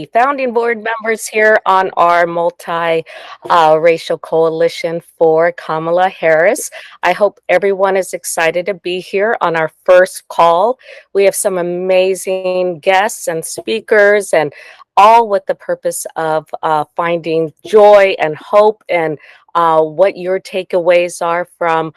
founding board members here on our multi-racial coalition for Kamala Harris. I hope everyone is excited to be here on our first call. We have some amazing guests and speakers, and all with the purpose of finding joy and hope, and what your takeaways are from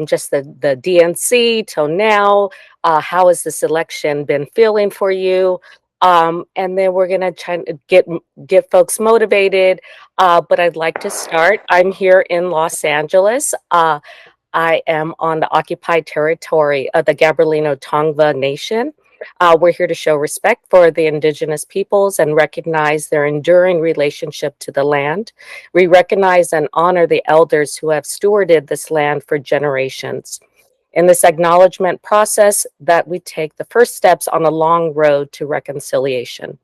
just the DNC till now. How has this election been feeling for you? And then we're gonna try to get folks motivated. But I'd like to start. I'm here in Los Angeles. I am on the occupied territory of the Gabrielino Tongva Nation. We're here to show respect for the indigenous peoples and recognize their enduring relationship to the land. We recognize and honor the elders who have stewarded this land for generations. In this acknowledgement process, that we take the first steps on a long road to reconciliation.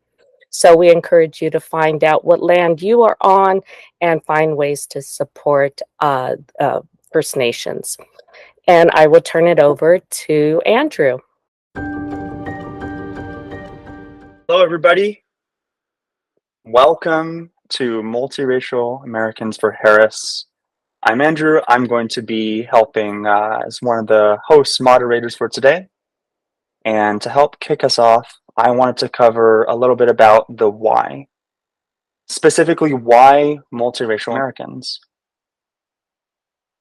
So we encourage you to find out what land you are on and find ways to support First Nations. And I will turn it over to Andrew. Hello, everybody. Welcome to Multiracial Americans for Harris. I'm Andrew. I'm going to be helping as one of the host moderators for today. And to help kick us off, I wanted to cover a little bit about the why. Specifically, why multiracial Americans?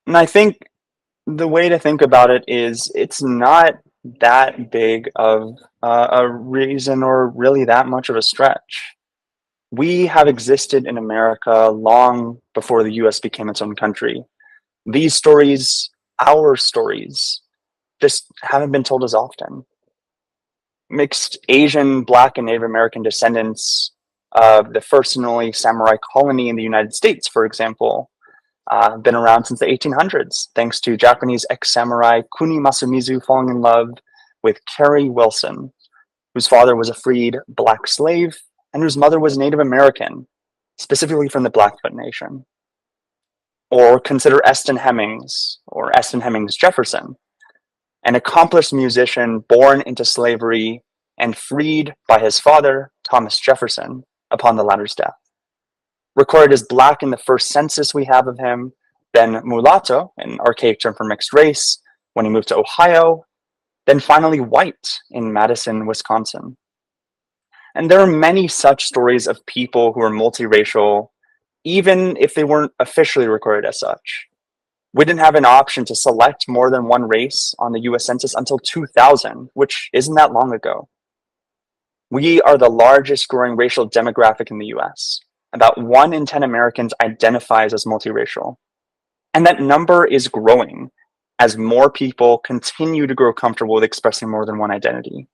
And I think the way to think about it is it's not that big of a reason or really that much of a stretch. We have existed in America long before the US became its own country. These stories, our stories, just haven't been told as often. Mixed Asian, Black, and Native American descendants of the first and only samurai colony in the United States, for example, have been around since the 1800s, thanks to Japanese ex-samurai Kuni Masamizu falling in love with Carrie Wilson, whose father was a freed Black slave and whose mother was Native American, specifically from the Blackfoot Nation. Or consider Eston Hemmings, or Eston Hemmings Jefferson, an accomplished musician born into slavery and freed by his father, Thomas Jefferson, upon the latter's death. Recorded as Black in the first census we have of him, then mulatto, an archaic term for mixed race, when he moved to Ohio, then finally white in Madison, Wisconsin. And there are many such stories of people who are multiracial, even if they weren't officially recorded as such. We didn't have an option to select more than one race on the US Census until 2000, which isn't that long ago. We are the largest growing racial demographic in the US. About 1 in 10 Americans identifies as multiracial. And that number is growing as more people continue to grow comfortable with expressing more than one identity.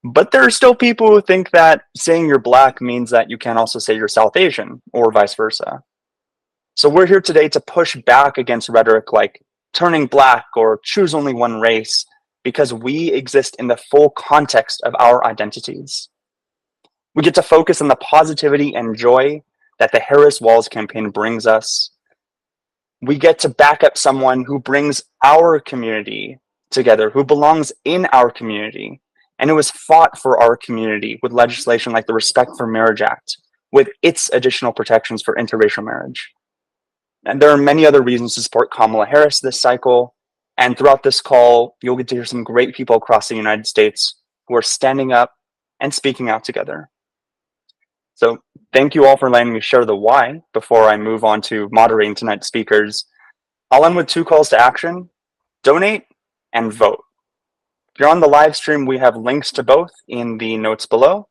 But there are still people who think that saying you're Black means that you can also say you're South Asian, or vice versa. So we're here today to push back against rhetoric like turning Black or choose only one race, because we exist in the full context of our identities. We get to focus on the positivity and joy that the Harris Walls campaign brings us. We get to back up someone who brings our community together, who belongs in our community, and who has fought for our community with legislation like the Respect for Marriage Act, with its additional protections for interracial marriage. And there are many other reasons to support Kamala Harris this cycle. And throughout this call, you'll get to hear some great people across the United States who are standing up and speaking out together. So thank you all for letting me share the why before I move on to moderating tonight's speakers. I'll end with 2 calls to action: donate and vote. If you're on the live stream, we have links to both in the notes below.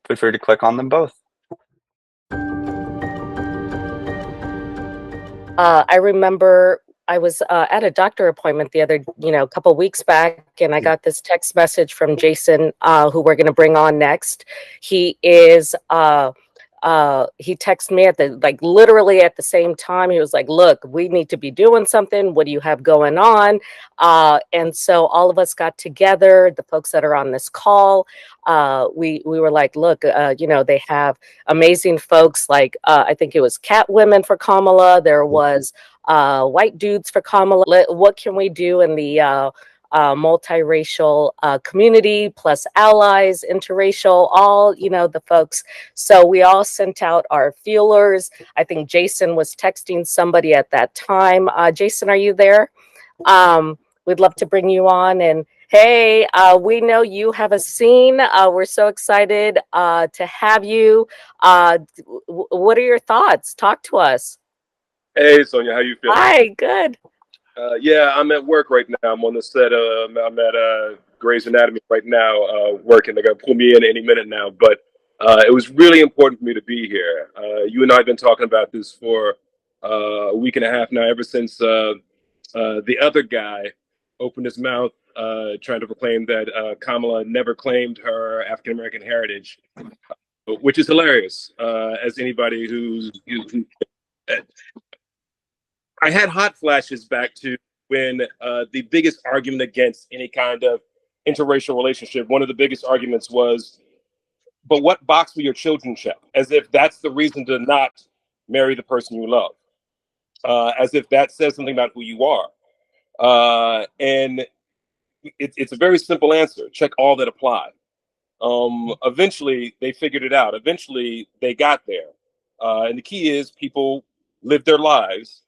Feel free to click on them both. I remember I was at a doctor appointment the other, couple weeks back, and I got this text message from Jason, who we're going to bring on next. He texted me at literally at the same time. He was like, "Look, we need to be doing something. What do you have going on?" And so all of us got together, the folks that are on this call. We were like, "Look, they have amazing folks like I think it was Cat Women for Kamala. There was white dudes for Kamala. What can we do in the multiracial community, plus allies, interracial, all, the folks. So we all sent out our feelers. I think Jason was texting somebody at that time. Jason, are you there? We'd love to bring you on. And hey, we know you have a scene. We're so excited to have you. What are your thoughts? Talk to us. Hey, Sonia, how you feeling? Hi, good. Yeah, I'm at work right now. I'm on the set. I'm at Grey's Anatomy right now, working. They're gonna pull me in any minute now. But it was really important for me to be here. You and I have been talking about this for a week and a half now, ever since the other guy opened his mouth trying to proclaim that Kamala never claimed her African American heritage, which is hilarious. As anybody who I had hot flashes back to when the biggest argument against any kind of interracial relationship, one of the biggest arguments was, but what box will your children check? As if that's the reason to not marry the person you love. As if that says something about who you are. And it's a very simple answer. Check all that apply. Eventually, they figured it out. Eventually, they got there. And the key is people live their lives,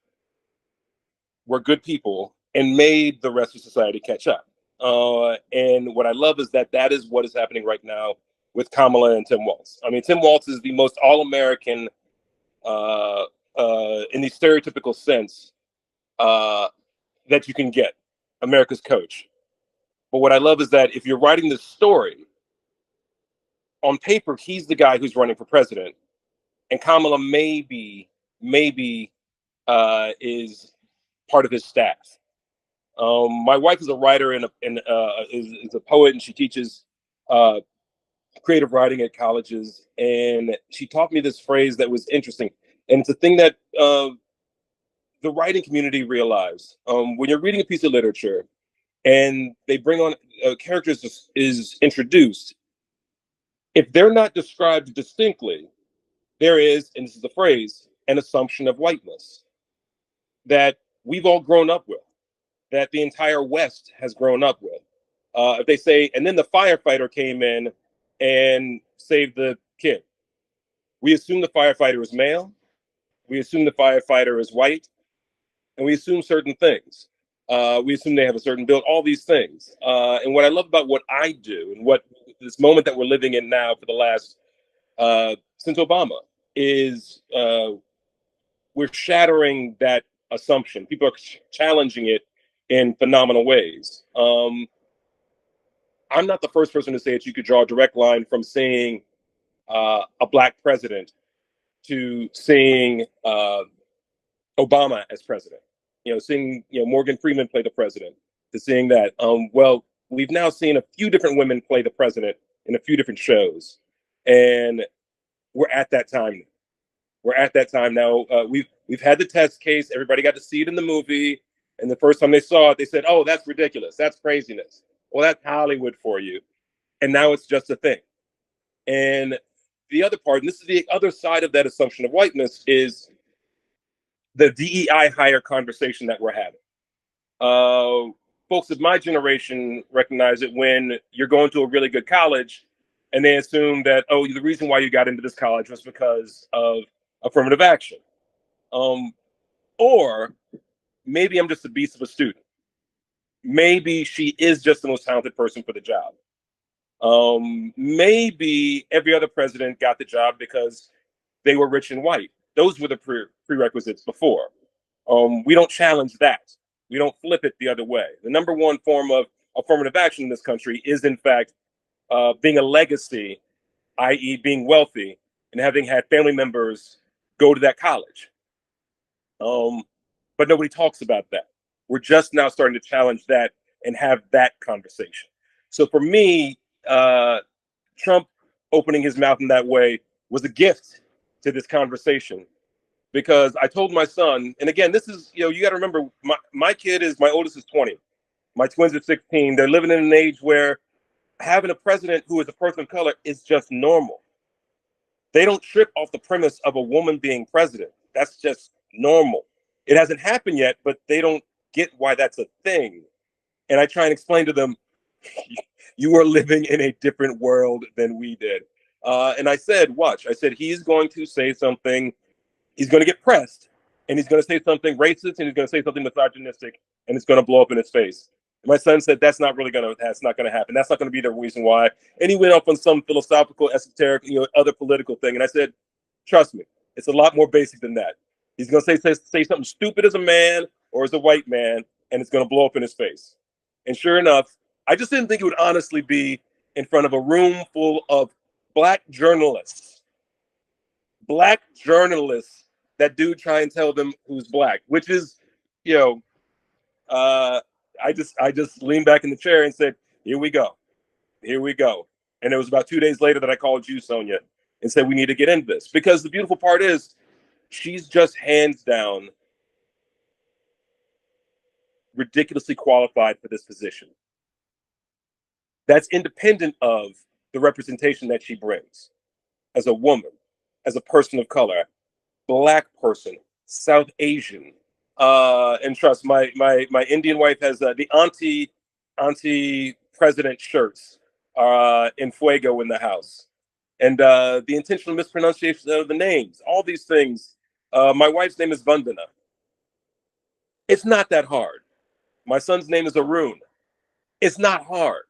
were good people, and made the rest of society catch up. And what I love is that that is what is happening right now with Kamala and Tim Walz. I mean, Tim Walz is the most all-American, in the stereotypical sense, that you can get, America's coach. But what I love is that if you're writing this story, on paper, he's the guy who's running for president, and Kamala maybe is part of his staff. My wife is a writer and is a poet, and she teaches creative writing at colleges. And she taught me this phrase that was interesting, and it's a thing that the writing community realized. When you're reading a piece of literature and they bring on characters is introduced, if they're not described distinctly, there is, and this is the phrase, an assumption of whiteness that we've all grown up with, that the entire West has grown up with. If they say, and then the firefighter came in and saved the kid, we assume the firefighter is male, we assume the firefighter is white, and we assume certain things. We assume they have a certain build, all these things. And what I love about what I do and what this moment that we're living in now for the last, since Obama, is we're shattering that assumption. People are challenging it in phenomenal ways. I'm not the first person to say that you could draw a direct line from seeing a black president to seeing Obama as president. Seeing Morgan Freeman play the president, to seeing that. Well, we've now seen a few different women play the president in a few different shows, and we're at that time. We're at that time now. We've had the test case. Everybody got to see it in the movie, and the first time they saw it, they said, "Oh, that's ridiculous. That's craziness." Well, that's Hollywood for you. And now it's just a thing. And the other part, and this is the other side of that assumption of whiteness, is the DEI hire conversation that we're having. Folks of my generation recognize it when you're going to a really good college and they assume that, oh, the reason why you got into this college was because of affirmative action. Or maybe I'm just a beast of a student. Maybe she is just the most talented person for the job. Maybe every other president got the job because they were rich and white. Those were the prerequisites before. We don't challenge that. We don't flip it the other way. The number one form of affirmative action in this country is, in fact, being a legacy, i.e., being wealthy and having had family members go to that college. But nobody talks about that. We're just now starting to challenge that and have that conversation. So for me, Trump opening his mouth in that way was a gift to this conversation, because I told my son, and again, this is, you got to remember, my kid is, my oldest is 20. My twins are 16. They're living in an age where having a president who is a person of color is just normal. They don't trip off the premise of a woman being president. That's just normal. It hasn't happened yet, but they don't get why that's a thing. And I try and explain to them, you are living in a different world than we did. And I said, watch, I said, he's going to say something, he's going to get pressed, and he's going to say something racist, and he's going to say something misogynistic, and it's going to blow up in his face. And my son said, that's not going to happen. That's not going to be the reason why. And he went off on some philosophical, esoteric, other political thing. And I said, trust me, it's a lot more basic than that. He's going to say something stupid as a man or as a white man, and it's going to blow up in his face. And sure enough, I just didn't think it would honestly be in front of a room full of black journalists. Black journalists that do try and tell them who's black, which is, I just leaned back in the chair and said, here we go. Here we go. And it was about 2 days later that I called you, Sonia, and said, we need to get into this. Because the beautiful part is, she's just hands down ridiculously qualified for this position. That's independent of the representation that she brings as a woman, as a person of color, black person, South Asian. And trust, my Indian wife has the auntie president shirts in fuego in the house. And the intentional mispronunciation of the names, all these things. My wife's name is Vandana. It's not that hard. My son's name is Arun. It's not hard.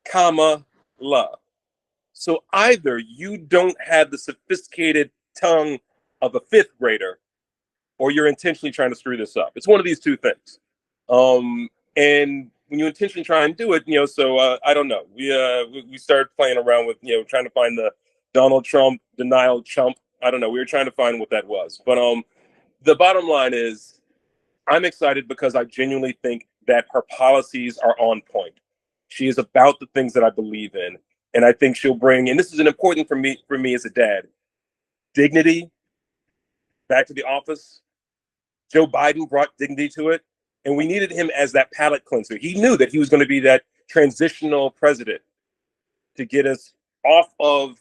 Kamala. So either you don't have the sophisticated tongue of a fifth grader, or you're intentionally trying to screw this up. It's one of these two things. And when you intentionally try and do it, so I don't know. We started playing around with, trying to find the Donald Trump denial chump. I don't know. We were trying to find what that was. But the bottom line is, I'm excited because I genuinely think that her policies are on point. She is about the things that I believe in. And I think she'll bring, and this is an important for me as a dad, dignity back to the office. Joe Biden brought dignity to it, and we needed him as that palate cleanser. He knew that he was going to be that transitional president to get us off of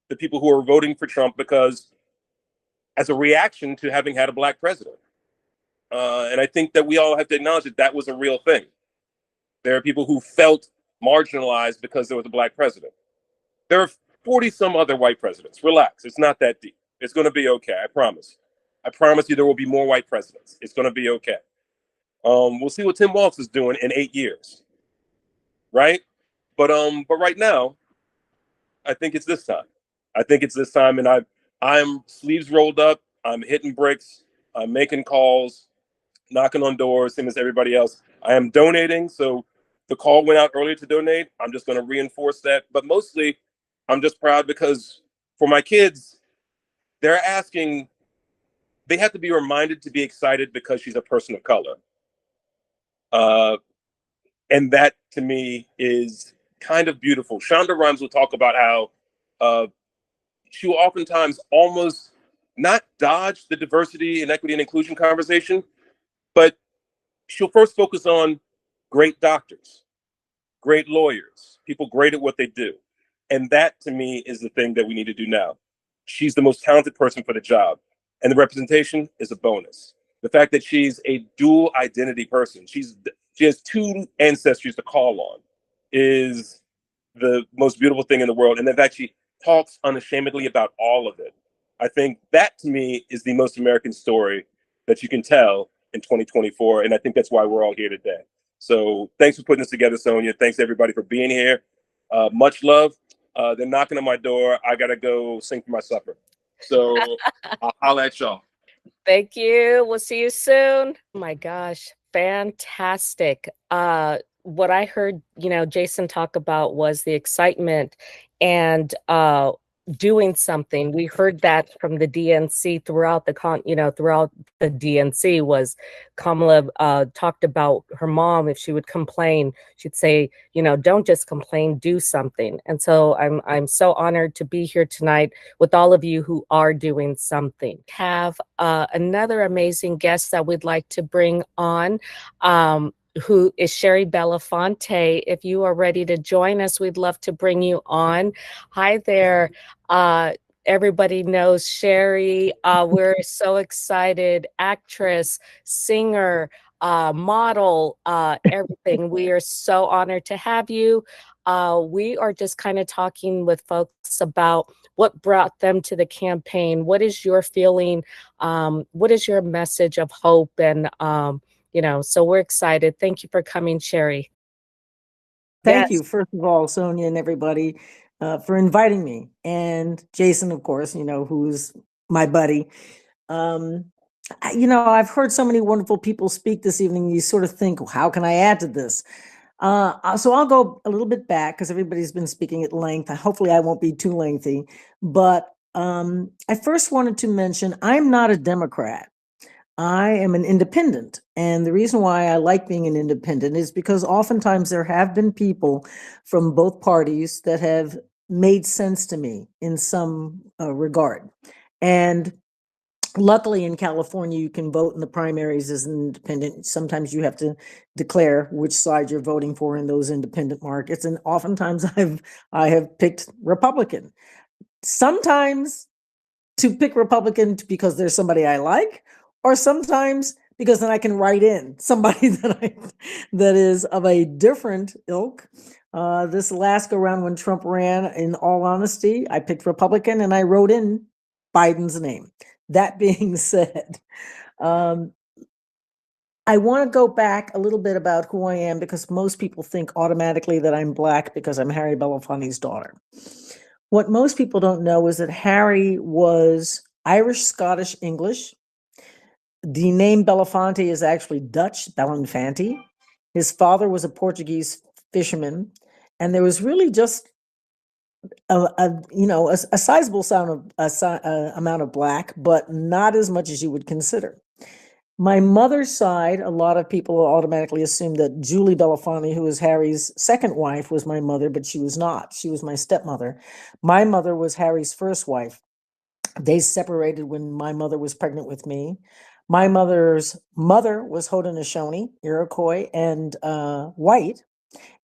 the people who are voting for Trump, because as a reaction to having had a black president. And I think that we all have to acknowledge that that was a real thing. There are people who felt marginalized because there was a black president. There are 40 some other white presidents. Relax. It's not that deep. It's going to be okay. I promise. I promise you there will be more white presidents. It's going to be okay. We'll see what Tim Walz is doing in 8 years. Right? But right now, I think it's this time. I think it's this time, and I'm sleeves rolled up. I'm hitting bricks. I'm making calls, knocking on doors, same as everybody else. I am donating. So the call went out earlier to donate. I'm just going to reinforce that. But mostly, I'm just proud because for my kids, they're asking, they have to be reminded to be excited because she's a person of color. And that to me is kind of beautiful. Shonda Rhimes will talk about how she will oftentimes almost not dodge the diversity and equity and inclusion conversation, but she'll first focus on great doctors, great lawyers, people great at what they do. And that to me is the thing that we need to do now. She's the most talented person for the job, and the representation is a bonus. The fact that she's a dual identity person, she has two ancestries to call on, is the most beautiful thing in the world. And the fact she talks unashamedly about all of it, I think that to me is the most American story that you can tell in 2024. And I think that's why we're all here today. So thanks for putting this together, Sonia. Thanks everybody for being here. Much love. They're knocking on my door. I got to go sing for my supper. So I'll holla at y'all. Thank you. We'll see you soon. Oh my gosh, fantastic. What I heard, Jason talk about was the excitement and doing something. We heard that from the DNC throughout throughout the DNC was Kamala talked about her mom. If she would complain, she'd say, don't just complain, do something. And so I'm so honored to be here tonight with all of you who are doing something. Have another amazing guest that we'd like to bring on, who is Sherry Belafonte. If you are ready to join us, we'd love to bring you on. Hi there. Everybody knows Sherry. We're so excited. Actress, singer, model, everything. We are so honored to have you. We are just kind of talking with folks about what brought them to the campaign. What is your feeling? What is your message of hope? And, so we're excited. Thank you for coming, Sherry. Thank you, Yes. first of all, Sonia and everybody, for inviting me. And Jason, of course, who's my buddy. I've heard so many wonderful people speak this evening. You sort of think, "Well, how can I add to this?" So I'll go a little bit back because everybody's been speaking at length. Hopefully I won't be too lengthy. But I first wanted to mention I'm not a Democrat. I am an independent. And the reason why I like being an independent is because oftentimes there have been people from both parties that have made sense to me in some regard. And luckily in California, you can vote in the primaries as an independent. Sometimes you have to declare which side you're voting for in those independent markets. And oftentimes I have picked Republican. Sometimes to pick Republican because there's somebody I like, or sometimes because then I can write in somebody that is of a different ilk. This last go round when Trump ran, in all honesty, I picked Republican and I wrote in Biden's name. That being said, I want to go back a little bit about who I am because most people think automatically that I'm Black because I'm Harry Belafonte's daughter. What most people don't know is that Harry was Irish, Scottish, English. The name Belafonte is actually Dutch, Belinfanti. His father was a Portuguese fisherman, and there was really just a sizable amount of Black, but not as much as you would consider. My mother's side, a lot of people automatically assume that Julie Belafonte, who was Harry's second wife, was my mother, but she was not. She was my stepmother. My mother was Harry's first wife. They separated when my mother was pregnant with me. My mother's mother was Haudenosaunee, Iroquois, and white,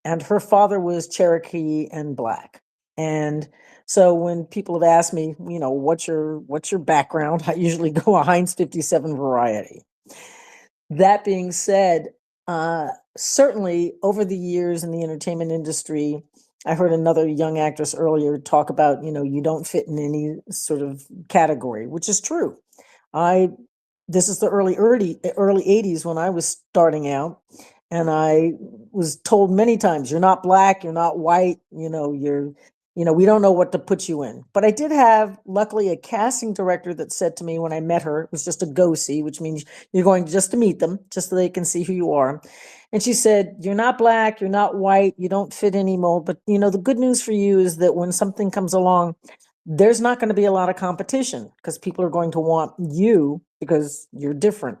and her father was Cherokee and Black. And so when people have asked me, what's your background, I usually go a Heinz 57 variety. That being said, certainly over the years in the entertainment industry, I heard another young actress earlier talk about, you don't fit in any sort of category, which is true. This is the early 80s when I was starting out, and I was told many times, you're not Black, you're not white, we don't know what to put you in. But I did have, luckily, a casting director that said to me when I met her, it was just a go-see, which means you're going just to meet them, just so they can see who you are. And she said, you're not Black, you're not white, you don't fit any mold. But, the good news for you is that when something comes along, there's not going to be a lot of competition because people are going to want you because you're different.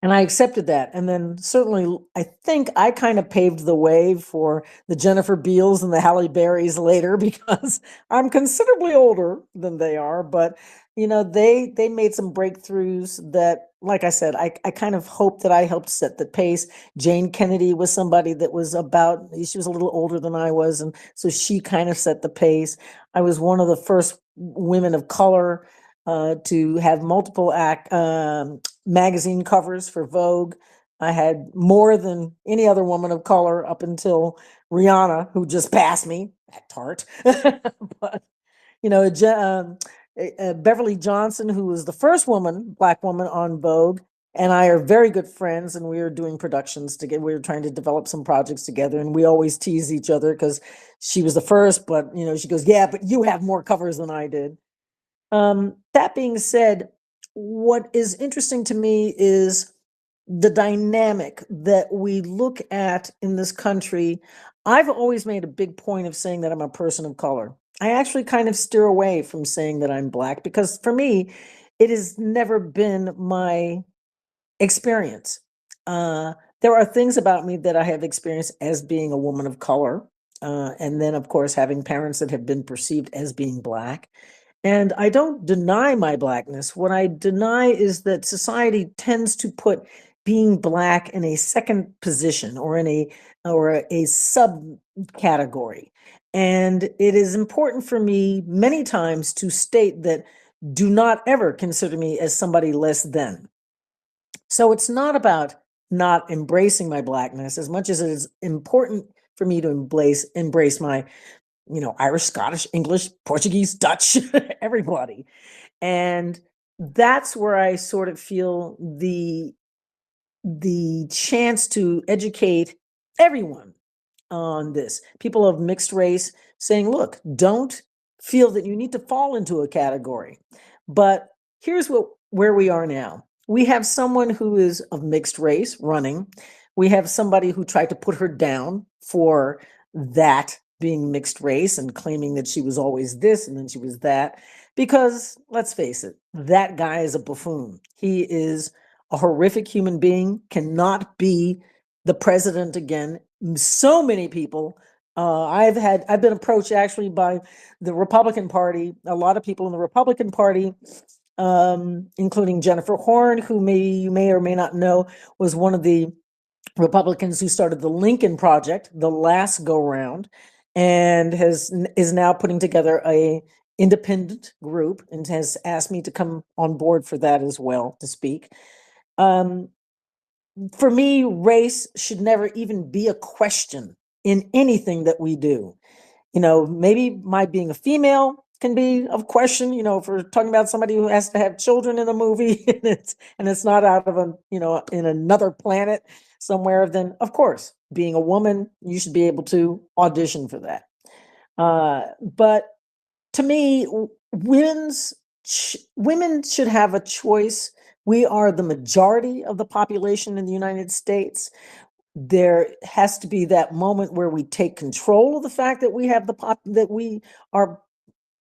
And I accepted that. And then certainly, I think I kind of paved the way for the Jennifer Beals and the Halle Berrys later because I'm considerably older than they are. But, they made some breakthroughs that, like I said, I kind of hope that I helped set the pace. Jane Kennedy was somebody that was she was a little older than I was. And so she kind of set the pace. I was one of the first women of color to have multiple magazine covers for Vogue. I had more than any other woman of color up until Rihanna, who just passed me, that tart. But, Beverly Johnson, who was the first Black woman on Vogue, and I are very good friends, and we are doing productions together. We were trying to develop some projects together, and we always tease each other because she was the first, but, she goes, yeah, but you have more covers than I did. That being said, what is interesting to me is the dynamic that we look at in this country. I've always made a big point of saying that I'm a person of color. I actually kind of steer away from saying that I'm Black because for me, it has never been my experience. There are things about me that I have experienced as being a woman of color. And then, of course, having parents that have been perceived as being Black. And I don't deny my Blackness. What I deny is that society tends to put being Black in a second position or in a subcategory. And it is important for me many times to state that do not ever consider me as somebody less than. So it's not about not embracing my Blackness as much as it is important for me to embrace my, Irish, Scottish, English, Portuguese, Dutch, everybody. And that's where I sort of feel the chance to educate everyone on this. People of mixed race saying, look, don't feel that you need to fall into a category. But here's where we are now. We have someone who is of mixed race running. We have somebody who tried to put her down for that being mixed race and claiming that she was always this and then she was that. Because let's face it, that guy is a buffoon. He is a horrific human being, cannot be the president again. So many people, I've been approached actually by the Republican Party, a lot of people in the Republican Party, including Jennifer Horn, who you may or may not know was one of the Republicans who started the Lincoln Project the last go round, and is now putting together a independent group and has asked me to come on board for that as well to speak. For me, race should never even be a question in anything that we do. Maybe my being a female can be of question, if we're talking about somebody who has to have children in a movie and it's not out of in another planet somewhere, then of course, being a woman, you should be able to audition for that. But to me, women should have a choice. We are the majority of the population in the United States. There has to be that moment where we take control of the fact that we have that we are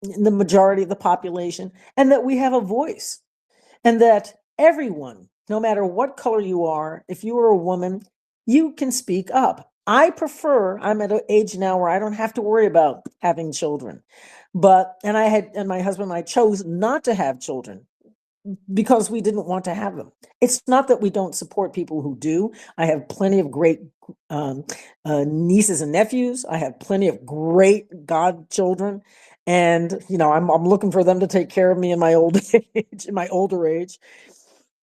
the majority of the population and that we have a voice, and that everyone, no matter what color you are, if you are a woman, you can speak up. I'm at an age now where I don't have to worry about having children, and my husband and I chose not to have children because we didn't want to have them. It's not that we don't support people who do. I have plenty of great nieces and nephews. I have plenty of great godchildren, and I'm looking for them to take care of me in my old age, in my older age.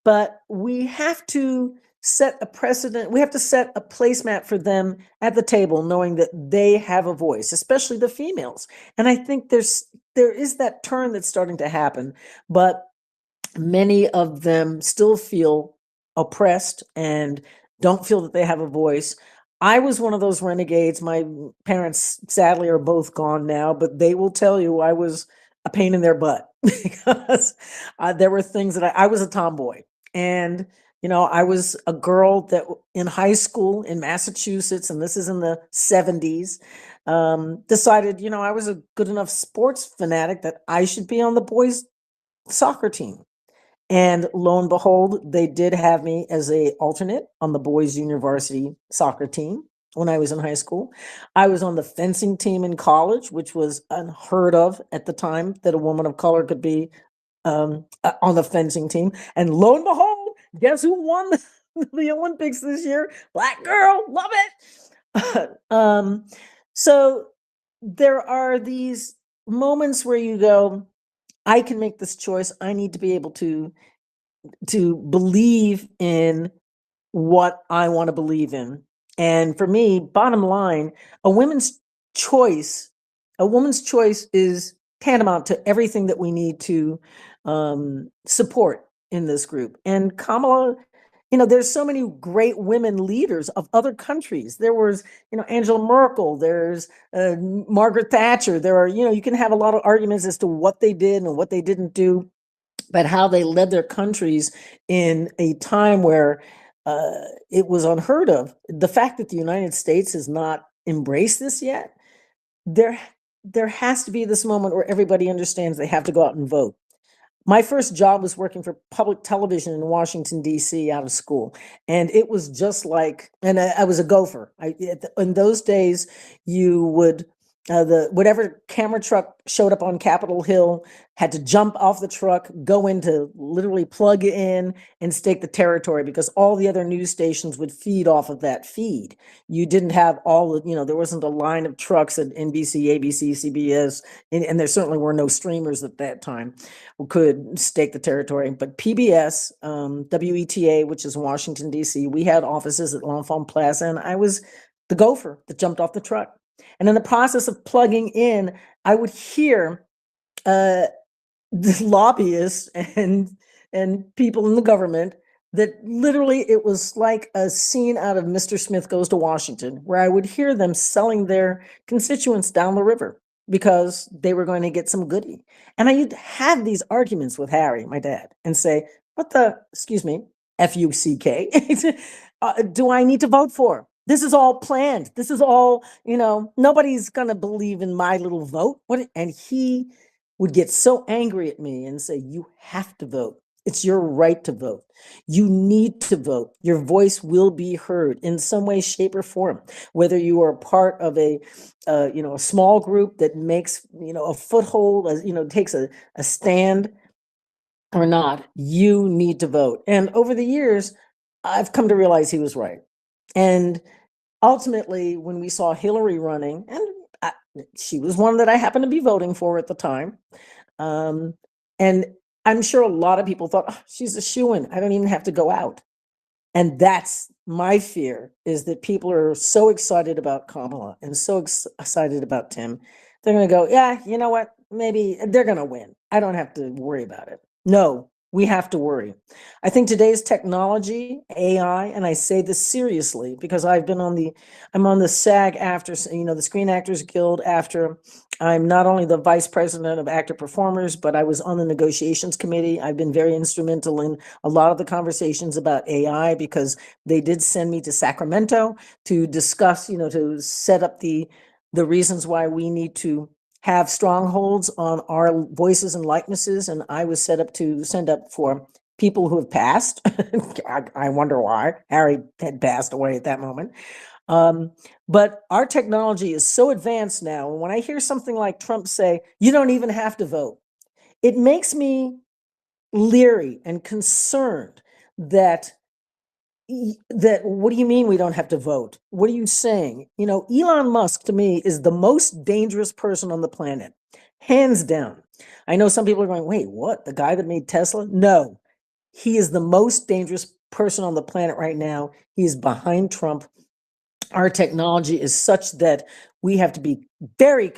But we have to set a precedent. We have to set a placemat for them at the table, knowing that they have a voice, especially the females. And I think there is that turn that's starting to happen, but many of them still feel oppressed and don't feel that they have a voice. I was one of those renegades. My parents, sadly, are both gone now, but they will tell you I was a pain in their butt because there were things that I was a tomboy. And, I was a girl that in high school in Massachusetts, and this is in the 70s, decided, I was a good enough sports fanatic that I should be on the boys' soccer team. And lo and behold, they did have me as a alternate on the boys' junior varsity soccer team when I was in high school. I was on the fencing team in college, which was unheard of at the time that a woman of color could be on the fencing team. And lo and behold, guess who won the Olympics this year? Black girl, love it. So there are these moments where you go, I can make this choice. I need to be able to believe in what I want to believe in. And for me, bottom line, a woman's choice is tantamount to everything that we need to support in this group. And Kamala, there's so many great women leaders of other countries. There was, Angela Merkel, there's Margaret Thatcher. There are, you can have a lot of arguments as to what they did and what they didn't do, but how they led their countries in a time where it was unheard of. The fact that the United States has not embraced this yet, there has to be this moment where everybody understands they have to go out and vote. My first job was working for public television in Washington, D.C. out of school. And it was just like, and I was a gopher. In those days, you would whatever camera truck showed up on Capitol Hill had to jump off the truck, go in to literally plug in and stake the territory, because all the other news stations would feed off of that feed. You didn't have all the, there wasn't a line of trucks at NBC, ABC, CBS, and there certainly were no streamers at that time who could stake the territory. But PBS, WETA, which is Washington, D.C., we had offices at L'Enfant Plaza, and I was the gopher that jumped off the truck. And in the process of plugging in, I would hear the lobbyists and people in the government that literally it was like a scene out of Mr. Smith Goes to Washington, where I would hear them selling their constituents down the river because they were going to get some goodie. And I'd have these arguments with Harry, my dad, and say, what the, excuse me, F-U-C-K, do I need to vote for? This is all planned. This is all, nobody's going to believe in my little vote. And he would get so angry at me and say, you have to vote. It's your right to vote. You need to vote. Your voice will be heard in some way, shape, or form. Whether you are part of a small group that makes, a foothold, takes a stand or not, you need to vote. And over the years, I've come to realize he was right. And ultimately, when we saw Hillary running, and she was one that I happened to be voting for at the time, and I'm sure a lot of people thought, oh, she's a shoo-in. I don't even have to go out. And that's my fear, is that people are so excited about Kamala and so excited about Tim. They're going to go, yeah, you know what? Maybe they're going to win. I don't have to worry about it. No, we have to worry. I think today's technology, AI, and I say this seriously because I'm on the SAG-AFTRA, the Screen Actors Guild AFTRA. I'm not only the vice president of actor performers, but I was on the negotiations committee. I've been very instrumental in a lot of the conversations about AI because they did send me to Sacramento to discuss, to set up the reasons why we need to have strongholds on our voices and likenesses. And I was set up to send up for people who have passed. I wonder why. Harry had passed away at that moment. But our technology is so advanced now. And when I hear something like Trump say, you don't even have to vote, it makes me leery and concerned that what do you mean we don't have to vote? What are you saying? Elon Musk to me is the most dangerous person on the planet, hands down. I know some people are going, wait, what? The guy that made Tesla? No, he is the most dangerous person on the planet right now. He is behind Trump. Our technology is such that we have to be very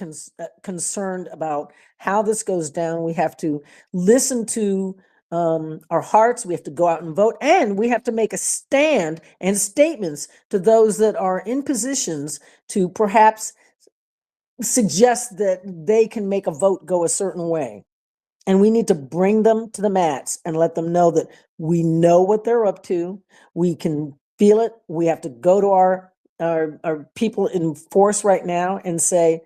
concerned about how this goes down. We have to listen to our hearts. We have to go out and vote, and we have to make a stand and statements to those that are in positions to perhaps suggest that they can make a vote go a certain way. And we need to bring them to the mats and let them know that we know what they're up to. We can feel it. We have to go to our people in force right now and say,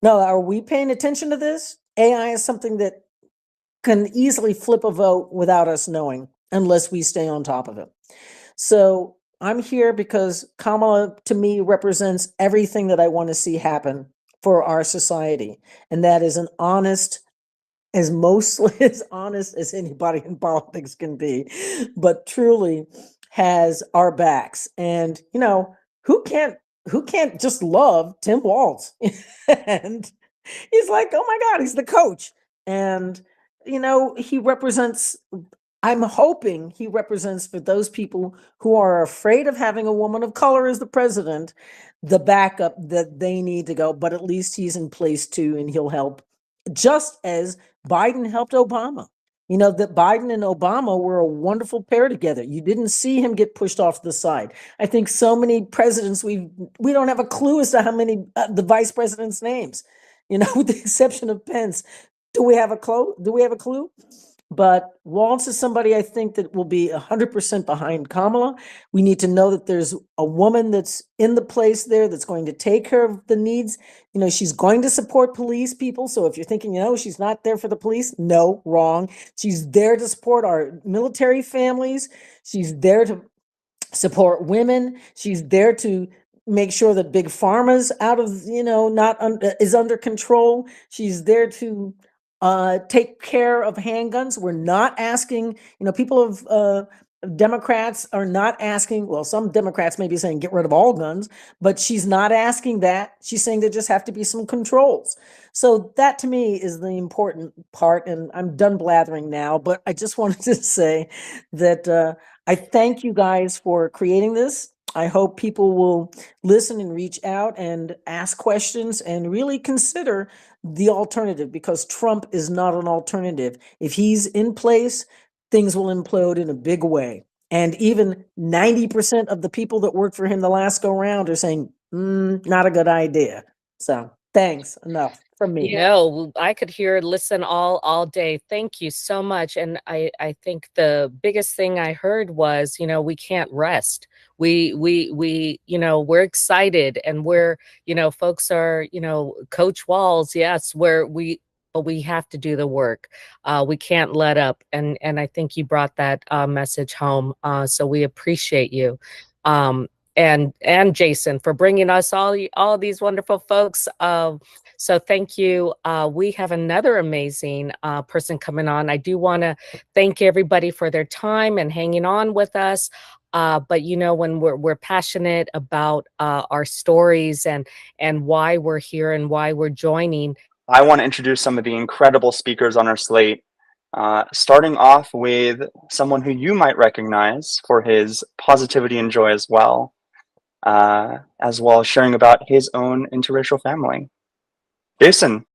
no, are we paying attention to this? AI is something that can easily flip a vote without us knowing, unless we stay on top of it. So I'm here because Kamala, to me, represents everything that I want to see happen for our society. And that is an honest, mostly as honest as anybody in politics can be, but truly has our backs. And, who can't just love Tim Walz? And he's like, oh my God, he's the coach. And, he represents, I'm hoping he represents, for those people who are afraid of having a woman of color as the president, the backup that they need to go. But at least he's in place too, and he'll help, just as Biden helped Obama. That Biden and Obama were a wonderful pair together. You didn't see him get pushed off to the side. I think so many presidents, we don't have a clue as to how many the vice presidents' names, with the exception of Pence. Do we have a clue? But Walz is somebody I think that will be 100% behind Kamala. We need to know that there's a woman that's in the place there that's going to take care of the needs. She's going to support police people. So if you're thinking, she's not there for the police, no, wrong. She's there to support our military families. She's there to support women. She's there to make sure that big pharma's out of, is under control. She's there to take care of handguns. We're not asking, people of Democrats are not asking, well, some Democrats may be saying get rid of all guns, but she's not asking that. She's saying there just have to be some controls. So that to me is the important part. And I'm done blathering now, but I just wanted to say that I thank you guys for creating this. I hope people will listen and reach out and ask questions and really consider the alternative, because Trump is not an alternative. If he's in place, things will implode in a big way. And even 90% of the people that worked for him the last go round are saying, not a good idea. So thanks, enough from me. No, I could listen all day. Thank you so much. And I think the biggest thing I heard was, we can't rest. We're excited, and folks are, Coach Walls, yes, but we have to do the work. We can't let up. And I think you brought that message home. So we appreciate you. And Jason for bringing us all these wonderful folks. So thank you. We have another amazing person coming on. I do want to thank everybody for their time and hanging on with us. But when we're passionate about our stories and why we're here and why we're joining. I want to introduce some of the incredible speakers on our slate, starting off with someone who you might recognize for his positivity and joy as well as sharing about his own interracial family. Jason.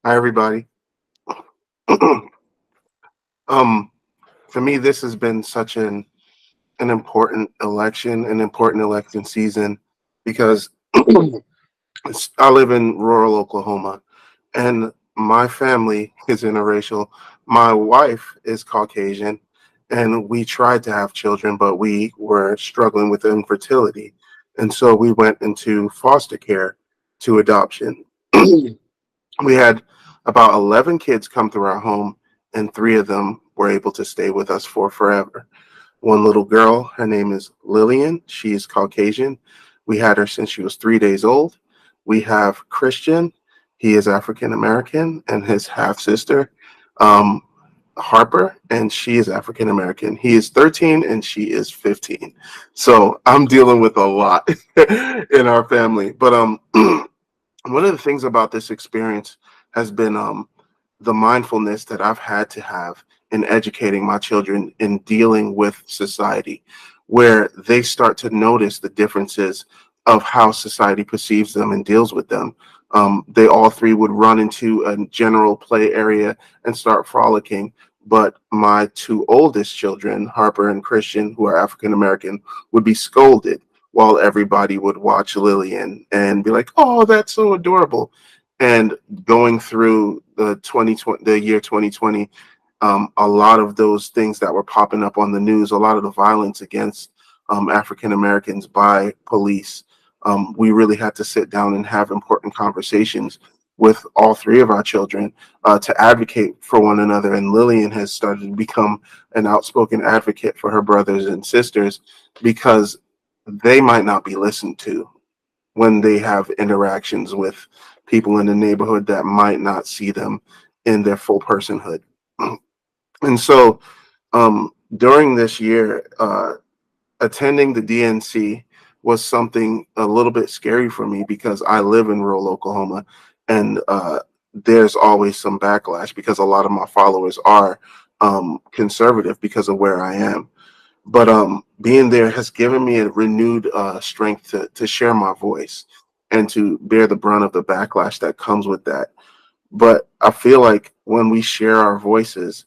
Hi, everybody. For me, this has been such an important election season, because I live in rural Oklahoma, and my family is interracial. My wife is Caucasian, and we tried to have children, but we were struggling with infertility. And so we went into foster care to adoption. We had about 11 kids come through our home, and 3 of them were able to stay with us for forever. One little girl, her name is Lillian. She is Caucasian. We had her since she was 3 days old. We have Christian. He is African American, and his half sister, Harper, and she is African American. He is 13 and she is 15. So I'm dealing with a lot in our family. But one of the things about this experience has been the mindfulness that I've had to have in educating my children in dealing with society, where they start to notice the differences of how society perceives them and deals with them. They all 3 would run into a general play area and start frolicking. But my 2 oldest children, Harper and Christian, who are African American, would be scolded, while everybody would watch Lillian and be like, "Oh, that's so adorable." And going through the year 2020, a lot of those things that were popping up on the news, a lot of the violence against African Americans by police, we really had to sit down and have important conversations with all 3 of our children to advocate for one another. And Lillian has started to become an outspoken advocate for her brothers and sisters, because they might not be listened to when they have interactions with people in the neighborhood that might not see them in their full personhood. And so during this year, attending the DNC was something a little bit scary for me, because I live in rural Oklahoma, and there's always some backlash because a lot of my followers are conservative because of where I am. But being there has given me a renewed strength to share my voice and to bear the brunt of the backlash that comes with that. But I feel like when we share our voices,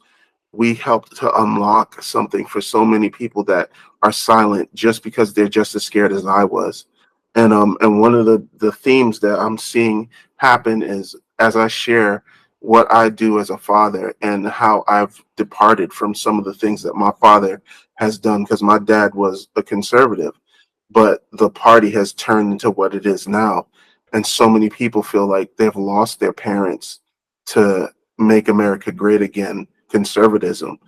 we help to unlock something for so many people that are silent just because they're just as scared as I was. And one of the themes that I'm seeing happen is, as I share what I do as a father and how I've departed from some of the things that my father has done, because my dad was a conservative, but the party has turned into what it is now. And so many people feel like they've lost their parents to make America great again, conservatism.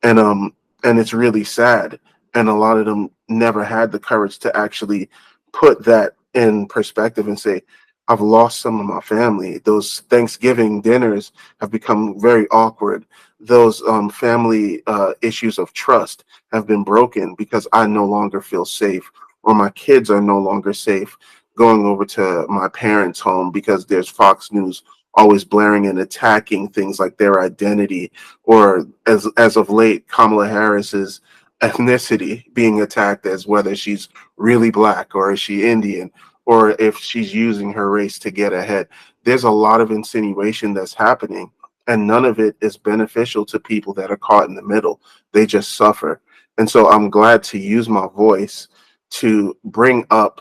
And And it's really sad. And a lot of them never had the courage to actually put that in perspective and say, I've lost some of my family. Those Thanksgiving dinners have become very awkward. Those family issues of trust have been broken because I no longer feel safe, or my kids are no longer safe going over to my parents' home because there's Fox News always blaring and attacking things like their identity, or as of late, Kamala Harris's ethnicity being attacked as whether she's really black or is she Indian, or if she's using her race to get ahead. There's a lot of insinuation that's happening, and none of it is beneficial to people that are caught in the middle. They just suffer. And so I'm glad to use my voice to bring up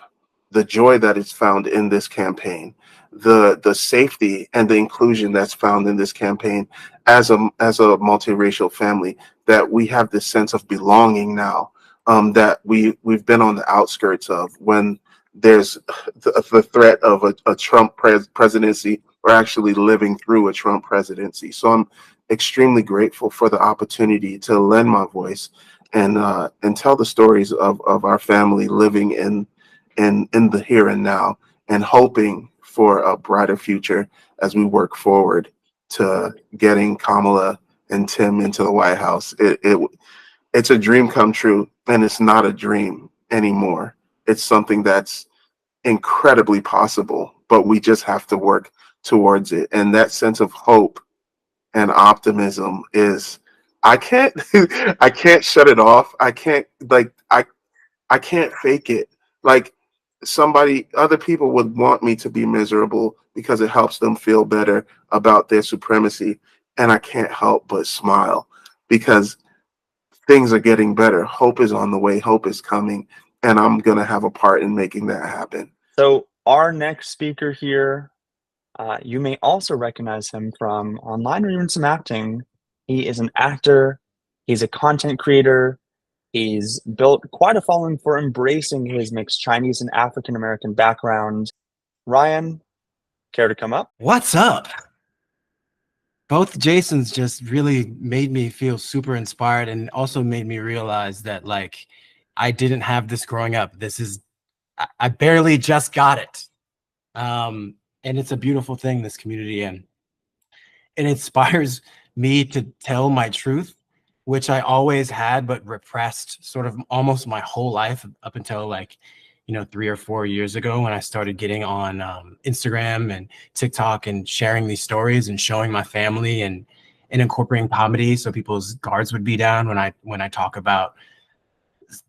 the joy that is found in this campaign, the safety and the inclusion that's found in this campaign as a multiracial family, that we have this sense of belonging now, that we've been on the outskirts of when there's the threat of a Trump presidency, or actually living through a Trump presidency. So I'm extremely grateful for the opportunity to lend my voice and tell the stories of our family living in the here and now, and hoping for a brighter future as we work forward to getting Kamala and Tim into the White House. It's a dream come true, and it's not a dream anymore. It's something that's incredibly possible, but we just have to work towards it. And that sense of hope and optimism is, I can't I can't shut it off. I can't, like, I can't fake it. Like, other people would want me to be miserable because it helps them feel better about their supremacy. And I can't help but smile because things are getting better. Hope is on the way. Hope is coming. And I'm going to have a part in making that happen. So our next speaker here, you may also recognize him from online or even some acting. He is an actor. He's a content creator. He's built quite a following for embracing his mixed Chinese and African American background. Ryan, care to come up? What's up? Both Jasons just really made me feel super inspired, and also made me realize that, like, I didn't have this growing up. I barely just got it. And it's a beautiful thing, this community, and it inspires me to tell my truth, which I always had but repressed sort of almost my whole life up until, like, 3 or 4 years ago, when I started getting on Instagram and TikTok and sharing these stories and showing my family and incorporating comedy so people's guards would be down when I talk about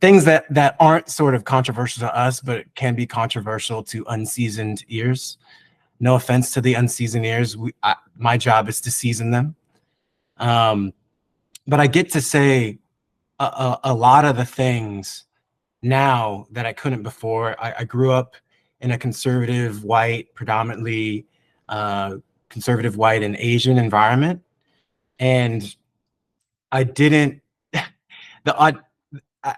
things that aren't sort of controversial to us, but can be controversial to unseasoned ears. No offense to the unseasoned ears. My job is to season them. But I get to say a lot of the things now that I couldn't before. I grew up in a conservative, white, predominantly conservative, white, and Asian environment. And I didn't, I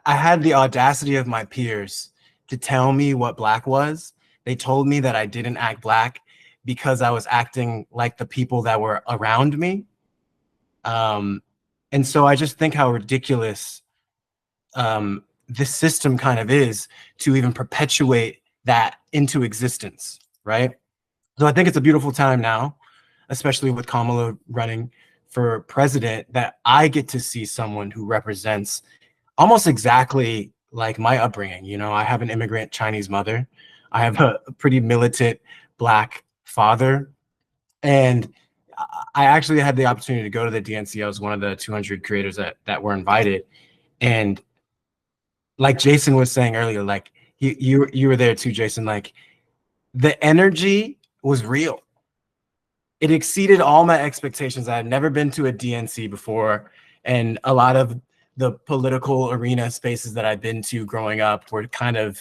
had the audacity of my peers to tell me what black was. They told me that I didn't act black because I was acting like the people that were around me. And so I just think how ridiculous this system kind of is to even perpetuate that into existence, right? So I think it's a beautiful time now, especially with Kamala running for president, that I get to see someone who represents almost exactly like my upbringing. I have an immigrant Chinese mother. I have a pretty militant black father. And I actually had the opportunity to go to the DNC. I was one of the 200 creators that were invited. And like Jason was saying earlier, like you were there too, Jason, like the energy was real. It exceeded all my expectations. I had never been to a DNC before. And a lot of the political arena spaces that I've been to growing up were kind of,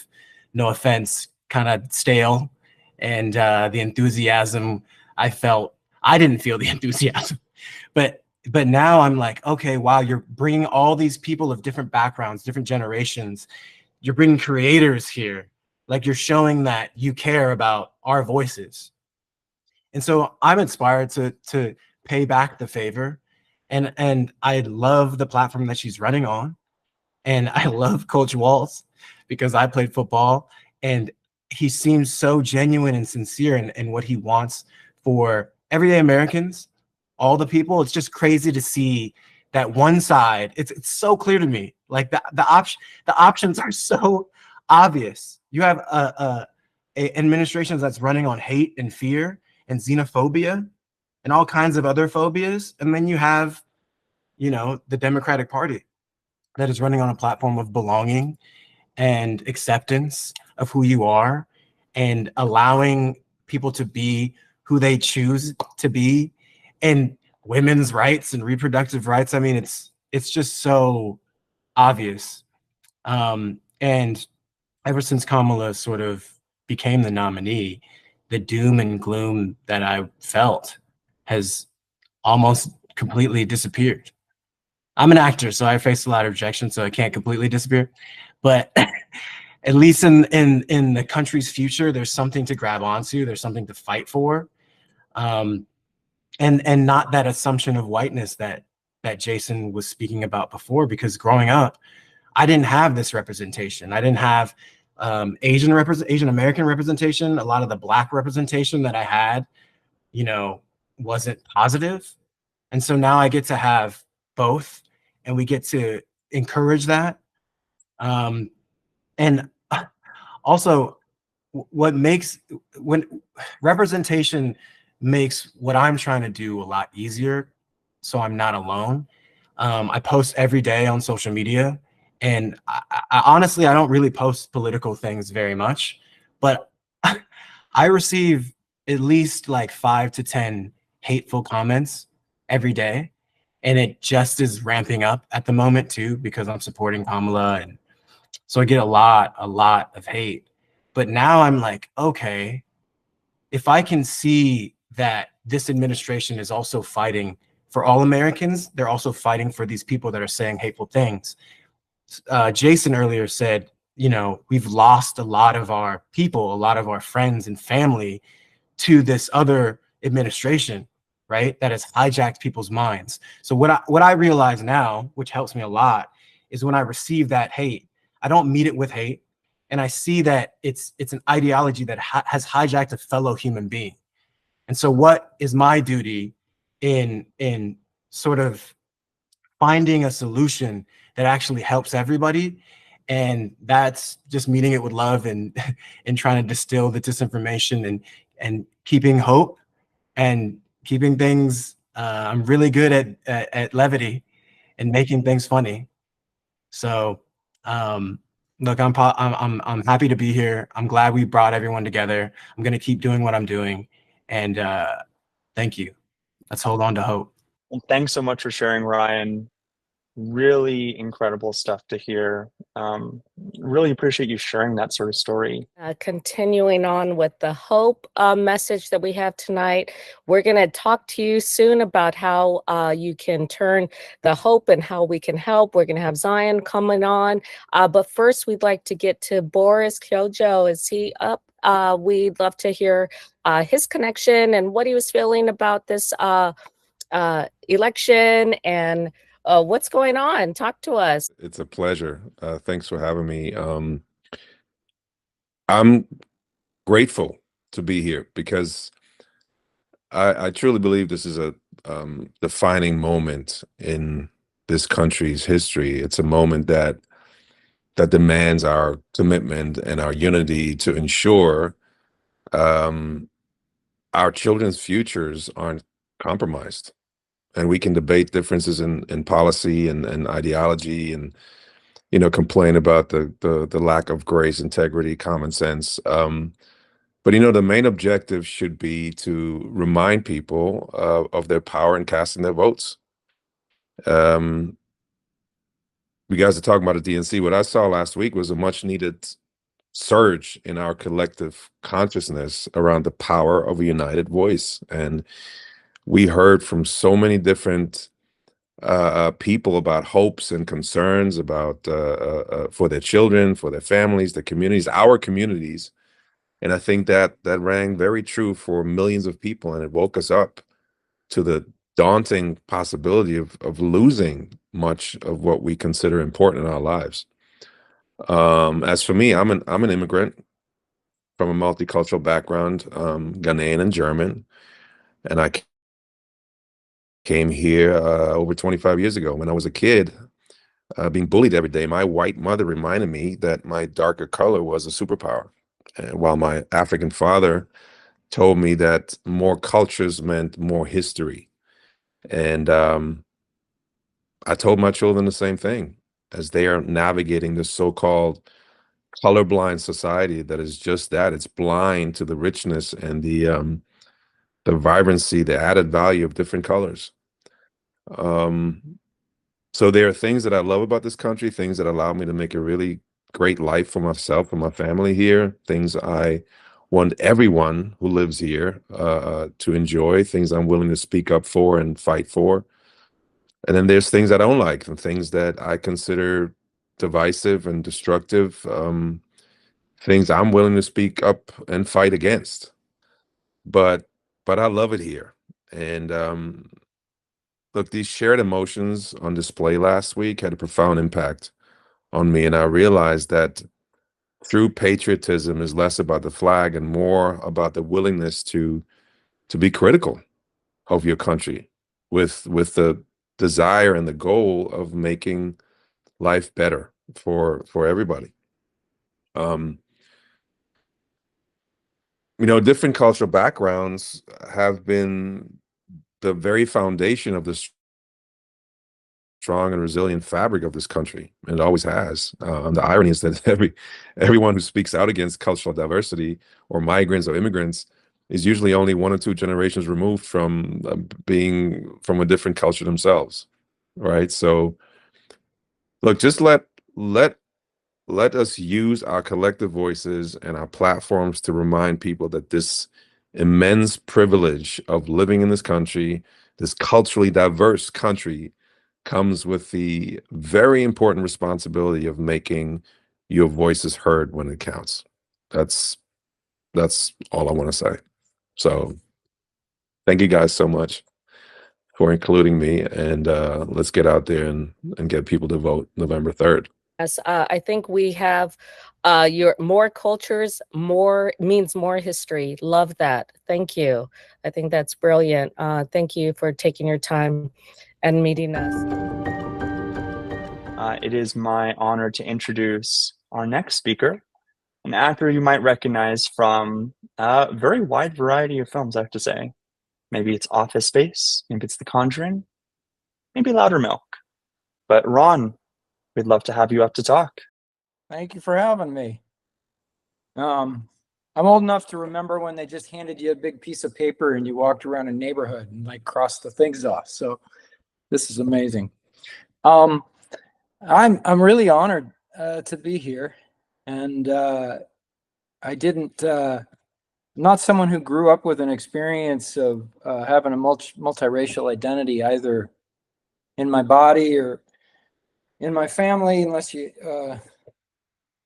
no offense, kind of stale. And the enthusiasm I didn't feel the enthusiasm. But now I'm like, okay, wow, you're bringing all these people of different backgrounds, different generations. You're bringing creators here. Like, you're showing that you care about our voices. And so I'm inspired to pay back the favor And I love the platform that she's running on. And I love Coach Walls because I played football, and he seems so genuine and sincere in what he wants for everyday Americans, all the people. It's just crazy to see that one side. It's so clear to me. Like the options are so obvious. You have a administration that's running on hate and fear and xenophobia and all kinds of other phobias, and then you have, the Democratic Party that is running on a platform of belonging and acceptance of who you are and allowing people to be who they choose to be, and women's rights and reproductive rights. I mean, it's just so obvious. And ever since Kamala sort of became the nominee, the doom and gloom that I felt has almost completely disappeared. I'm an actor, so I face a lot of rejection, so it can't completely disappear. But at least in the country's future, there's something to grab onto. There's something to fight for, and not that assumption of whiteness that Jason was speaking about before. Because growing up, I didn't have this representation. I didn't have Asian American representation. A lot of the Black representation that I had, wasn't positive. And so now I get to have both, and we get to encourage that. And also, when representation makes what I'm trying to do a lot easier, so I'm not alone. I post every day on social media, and I honestly, I don't really post political things very much, but I receive at least like 5 to 10 hateful comments every day. And it just is ramping up at the moment too, because I'm supporting Kamala. And so I get a lot of hate. But now I'm like, okay, if I can see that this administration is also fighting for all Americans, they're also fighting for these people that are saying hateful things. Jason earlier said, we've lost a lot of our people, a lot of our friends and family to this other administration, right? That has hijacked people's minds. So what I realize now, which helps me a lot, is when I receive that hate, I don't meet it with hate, and I see that it's an ideology that has hijacked a fellow human being. And so, what is my duty in sort of finding a solution that actually helps everybody? And that's just meeting it with love and and trying to distill the disinformation and keeping hope and keeping things. I'm really good at levity and making things funny. So look, I'm happy to be here. I'm glad we brought everyone together. I'm gonna keep doing what I'm doing, and thank you. Let's hold on to hope. Well, thanks so much for sharing, Ryan. Really incredible stuff to hear. Really appreciate you sharing that sort of story. Continuing on with the hope message that we have tonight, we're going to talk to you soon about how you can turn the hope and how we can help. We're going to have Zion coming on. But first, we'd like to get to Boris Kyojo. Is he up? We'd love to hear his connection and what he was feeling about this election and what's going on. Talk to us. It's a pleasure. Thanks for having me. I'm grateful to be here because I truly believe this is a defining moment in this country's history. It's a moment that demands our commitment and our unity to ensure our children's futures aren't compromised. And we can debate differences in policy and ideology and complain about the lack of grace, integrity, common sense. But the main objective should be to remind people of their power in casting their votes. You guys are talking about the DNC. What I saw last week was a much needed surge in our collective consciousness around the power of a united voice. And we heard from so many different people about hopes and concerns about for their children, for their families, their communities, our communities. And I think that rang very true for millions of people, and it woke us up to the daunting possibility of losing much of what we consider important in our lives. As for me, I'm an immigrant from a multicultural background, Ghanaian and German, and I came here over 25 years ago. When I was a kid, being bullied every day, my white mother reminded me that my darker color was a superpower, and while my African father told me that more cultures meant more history. And I told my children the same thing as they are navigating this so-called colorblind society that is just that. It's blind to the richness and the vibrancy, the added value of different colors. So there are things that I love about this country, things that allow me to make a really great life for myself and my family here, things I want everyone who lives here to enjoy, things I'm willing to speak up for and fight for. And then there's things I don't like and things that I consider divisive and destructive, things I'm willing to speak up and fight against. But I love it here. And look, these shared emotions on display last week had a profound impact on me. And I realized that true patriotism is less about the flag and more about the willingness to be critical of your country with the desire and the goal of making life better for everybody. Different cultural backgrounds have been the very foundation of the strong and resilient fabric of this country, and it always has. The irony is that everyone who speaks out against cultural diversity or migrants or immigrants is usually only 1 or 2 generations removed from being from a different culture themselves, right? So, look, just let us use our collective voices and our platforms to remind people that this immense privilege of living in this country, this culturally diverse country, comes with the very important responsibility of making your voices heard when it counts. That's all I want to say. So thank you guys so much for including me, and let's get out there and get people to vote November 3rd. Yes, I think we have your more cultures, more means more history. Love that. Thank you. I think that's brilliant. Thank you for taking your time and meeting us. It is my honor to introduce our next speaker, an actor you might recognize from a very wide variety of films, I have to say. Maybe it's Office Space, maybe it's The Conjuring, maybe Loudermilk. But Ron, we'd love to have you up to talk. Thank you for having me. I'm old enough to remember when they just handed you a big piece of paper and you walked around a neighborhood and like crossed the things off. So this is amazing. I'm really honored to be here, and I didn't. Not someone who grew up with an experience of having a multiracial identity, either in my body or in my family, unless you,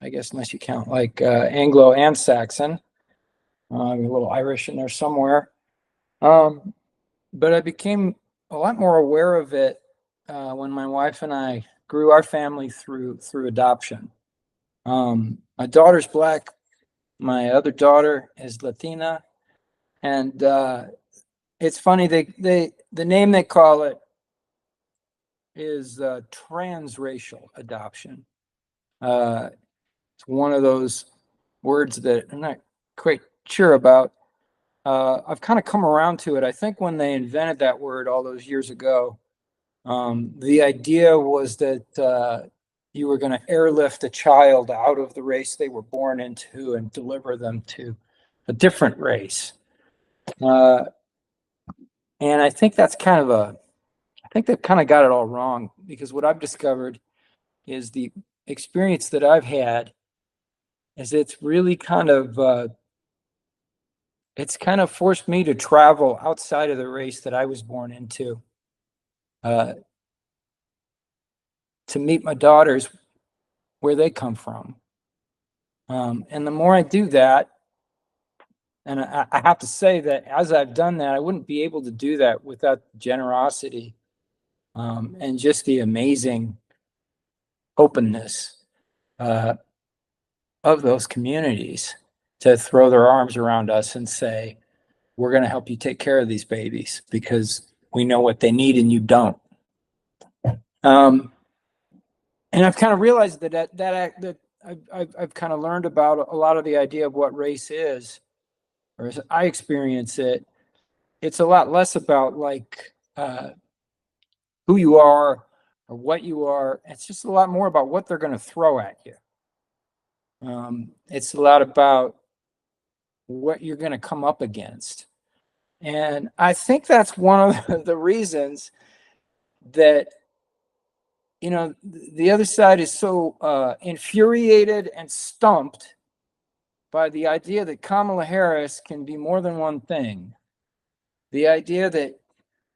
I guess, unless you count like Anglo and Saxon. A little Irish in there somewhere. But I became a lot more aware of it when my wife and I grew our family through adoption. My daughter's Black. My other daughter is Latina, and it's funny. The name they call it is transracial adoption. It's one of those words that I'm not quite sure about. I've kind of come around to it. I think when they invented that word all those years ago, the idea was that you were going to airlift a child out of the race they were born into and deliver them to a different race. And I think that's I think they've kind of got it all wrong, because what I've discovered is the experience that I've had is it's really it's kind of forced me to travel outside of the race that I was born into, to meet my daughters where they come from. And the more I do that, And I have to say that as I've done that, I wouldn't be able to do that without the generosity and just the amazing openness of those communities to throw their arms around us and say, we're going to help you take care of these babies because we know what they need and you don't. And I've kind of realized that I've kind of learned about a lot of the idea of what race is, or as I experience it. It's a lot less about like who you are or what you are. It's just a lot more about what they're going to throw at you. It's a lot about what you're going to come up against. And I think that's one of the reasons that, you know, the other side is so infuriated and stumped by the idea that Kamala Harris can be more than one thing. The idea that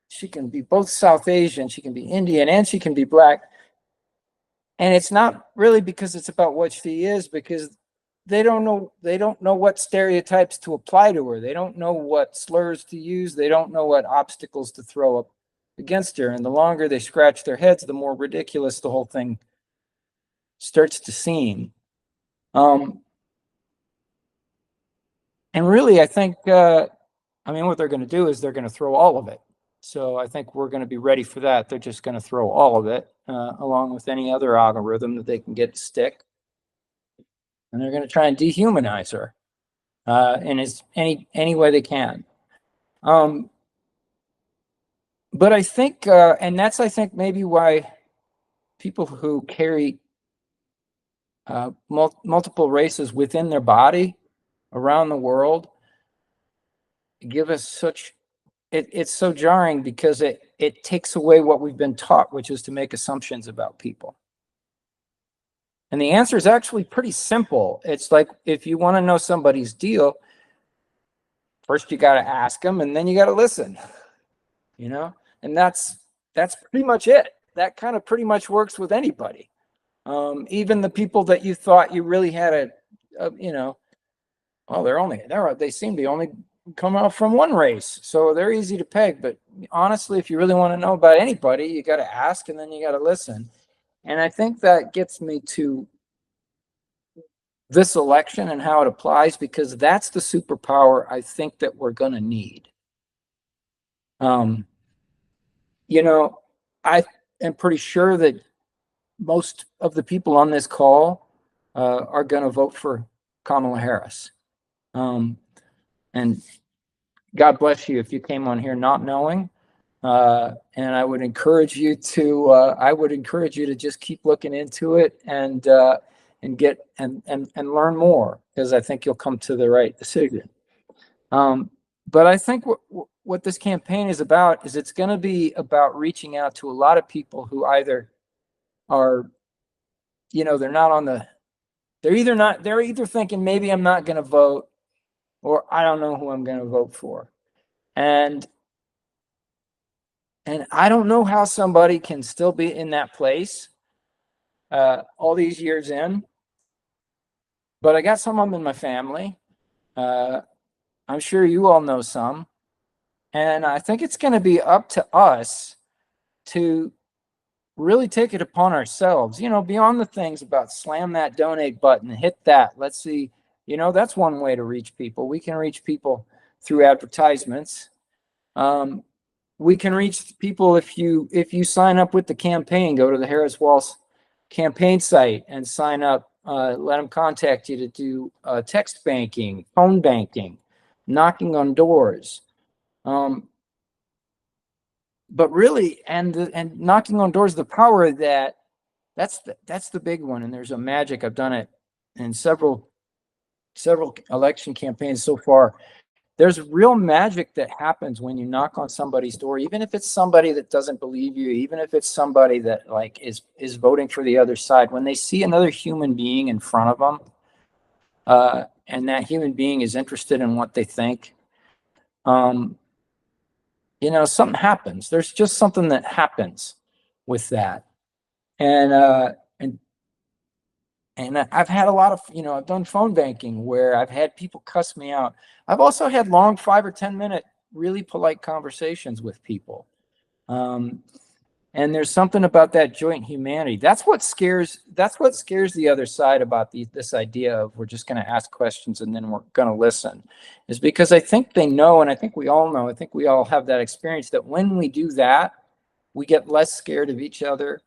she can be both South Asian, she can be Indian, and she can be Black. And it's not really because it's about what she is, because they don't know what stereotypes to apply to her. They don't know what slurs to use. They don't know what obstacles to throw up against her. And the longer they scratch their heads, the more ridiculous the whole thing starts to seem. And really, I think, what they're going to do is they're going to throw all of it. So I think we're going to be ready for that. They're just going to throw all of it, along with any other algorithm that they can get to stick. And they're going to try and dehumanize her in any way they can. But I think, and that's, I think, maybe why people who carry multiple races within their body around the world give us such, it's so jarring, because it takes away what we've been taught, which is to make assumptions about people. And the answer is actually pretty simple. It's like, if you want to know somebody's deal, first you got to ask them, and then you got to listen, you know? And that's pretty much it. That kind of pretty much works with anybody. Even the people that you thought you really had they seem to only come out from one race, so they're easy to peg. But honestly, if you really want to know about anybody, you got to ask, and then you got to listen. And I think that gets me to this election and how it applies, because that's the superpower I think that we're going to need. I am pretty sure that most of the people on this call are going to vote for Kamala Harris. And God bless you if you came on here not knowing. And I would encourage you to just keep looking into it and get and learn more, because I think you'll come to the right decision. But I think what this campaign is about is it's going to be about reaching out to a lot of people who either are, they're either thinking maybe I'm not going to vote, or I don't know who I'm going to vote for. And I don't know how somebody can still be in that place all these years in, but I got some of them in my family. I'm sure you all know some. And I think it's going to be up to us to really take it upon ourselves, beyond the things about slam that donate button, hit that. Let's see, that's one way to reach people. We can reach people through advertisements. We can reach people if you sign up with the campaign. Go to the Harris Walsh campaign site and sign up. Let them contact you to do text banking, phone banking, knocking on doors. But really, and knocking on doors, the power of that's the big one. And there's a magic. I've done it in several election campaigns so far. There's real magic that happens when you knock on somebody's door, even if it's somebody that doesn't believe you, even if it's somebody that is voting for the other side. When they see another human being in front of them, and that human being is interested in what they think, something happens. There's just something that happens with that. And And I've had a lot of, I've done phone banking where I've had people cuss me out. I've also had long 5 or 10 minute, really polite conversations with people. And there's something about that joint humanity. That's what scares the other side about this idea of we're just going to ask questions and then we're going to listen, is because I think they know, and I think we all know, I think we all have that experience that when we do that, we get less scared of each other.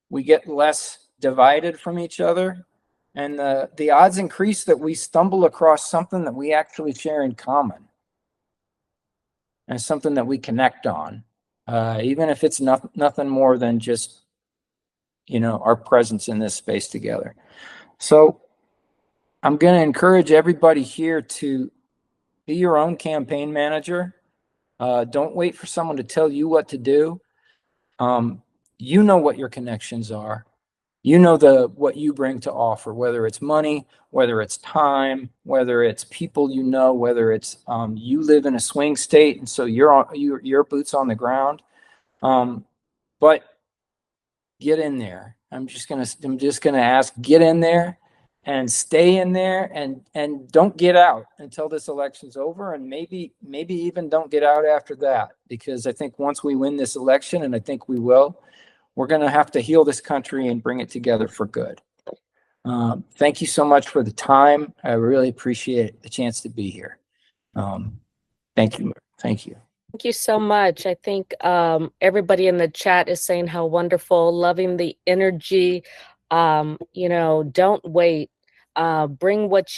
We get less divided from each other. And the odds increase that we stumble across something that we actually share in common and something that we connect on. Even if it's nothing more than just, our presence in this space together. So I'm going to encourage everybody here to be your own campaign manager. Don't wait for someone to tell you what to do. You know what your connections are. You know what you bring to offer, whether it's money, whether it's time, whether it's people, whether it's you live in a swing state and so your boots on the ground. But get in there. I'm just gonna ask, get in there and stay in there and don't get out until this election's over, and maybe even don't get out after that, because I think once we win this election, and I think we will, we're going to have to heal this country and bring it together for good. Thank you so much for the time. I really appreciate the chance to be here. Thank you. Thank you. Thank you so much. I think everybody in the chat is saying how wonderful, loving the energy. Don't wait. Bring what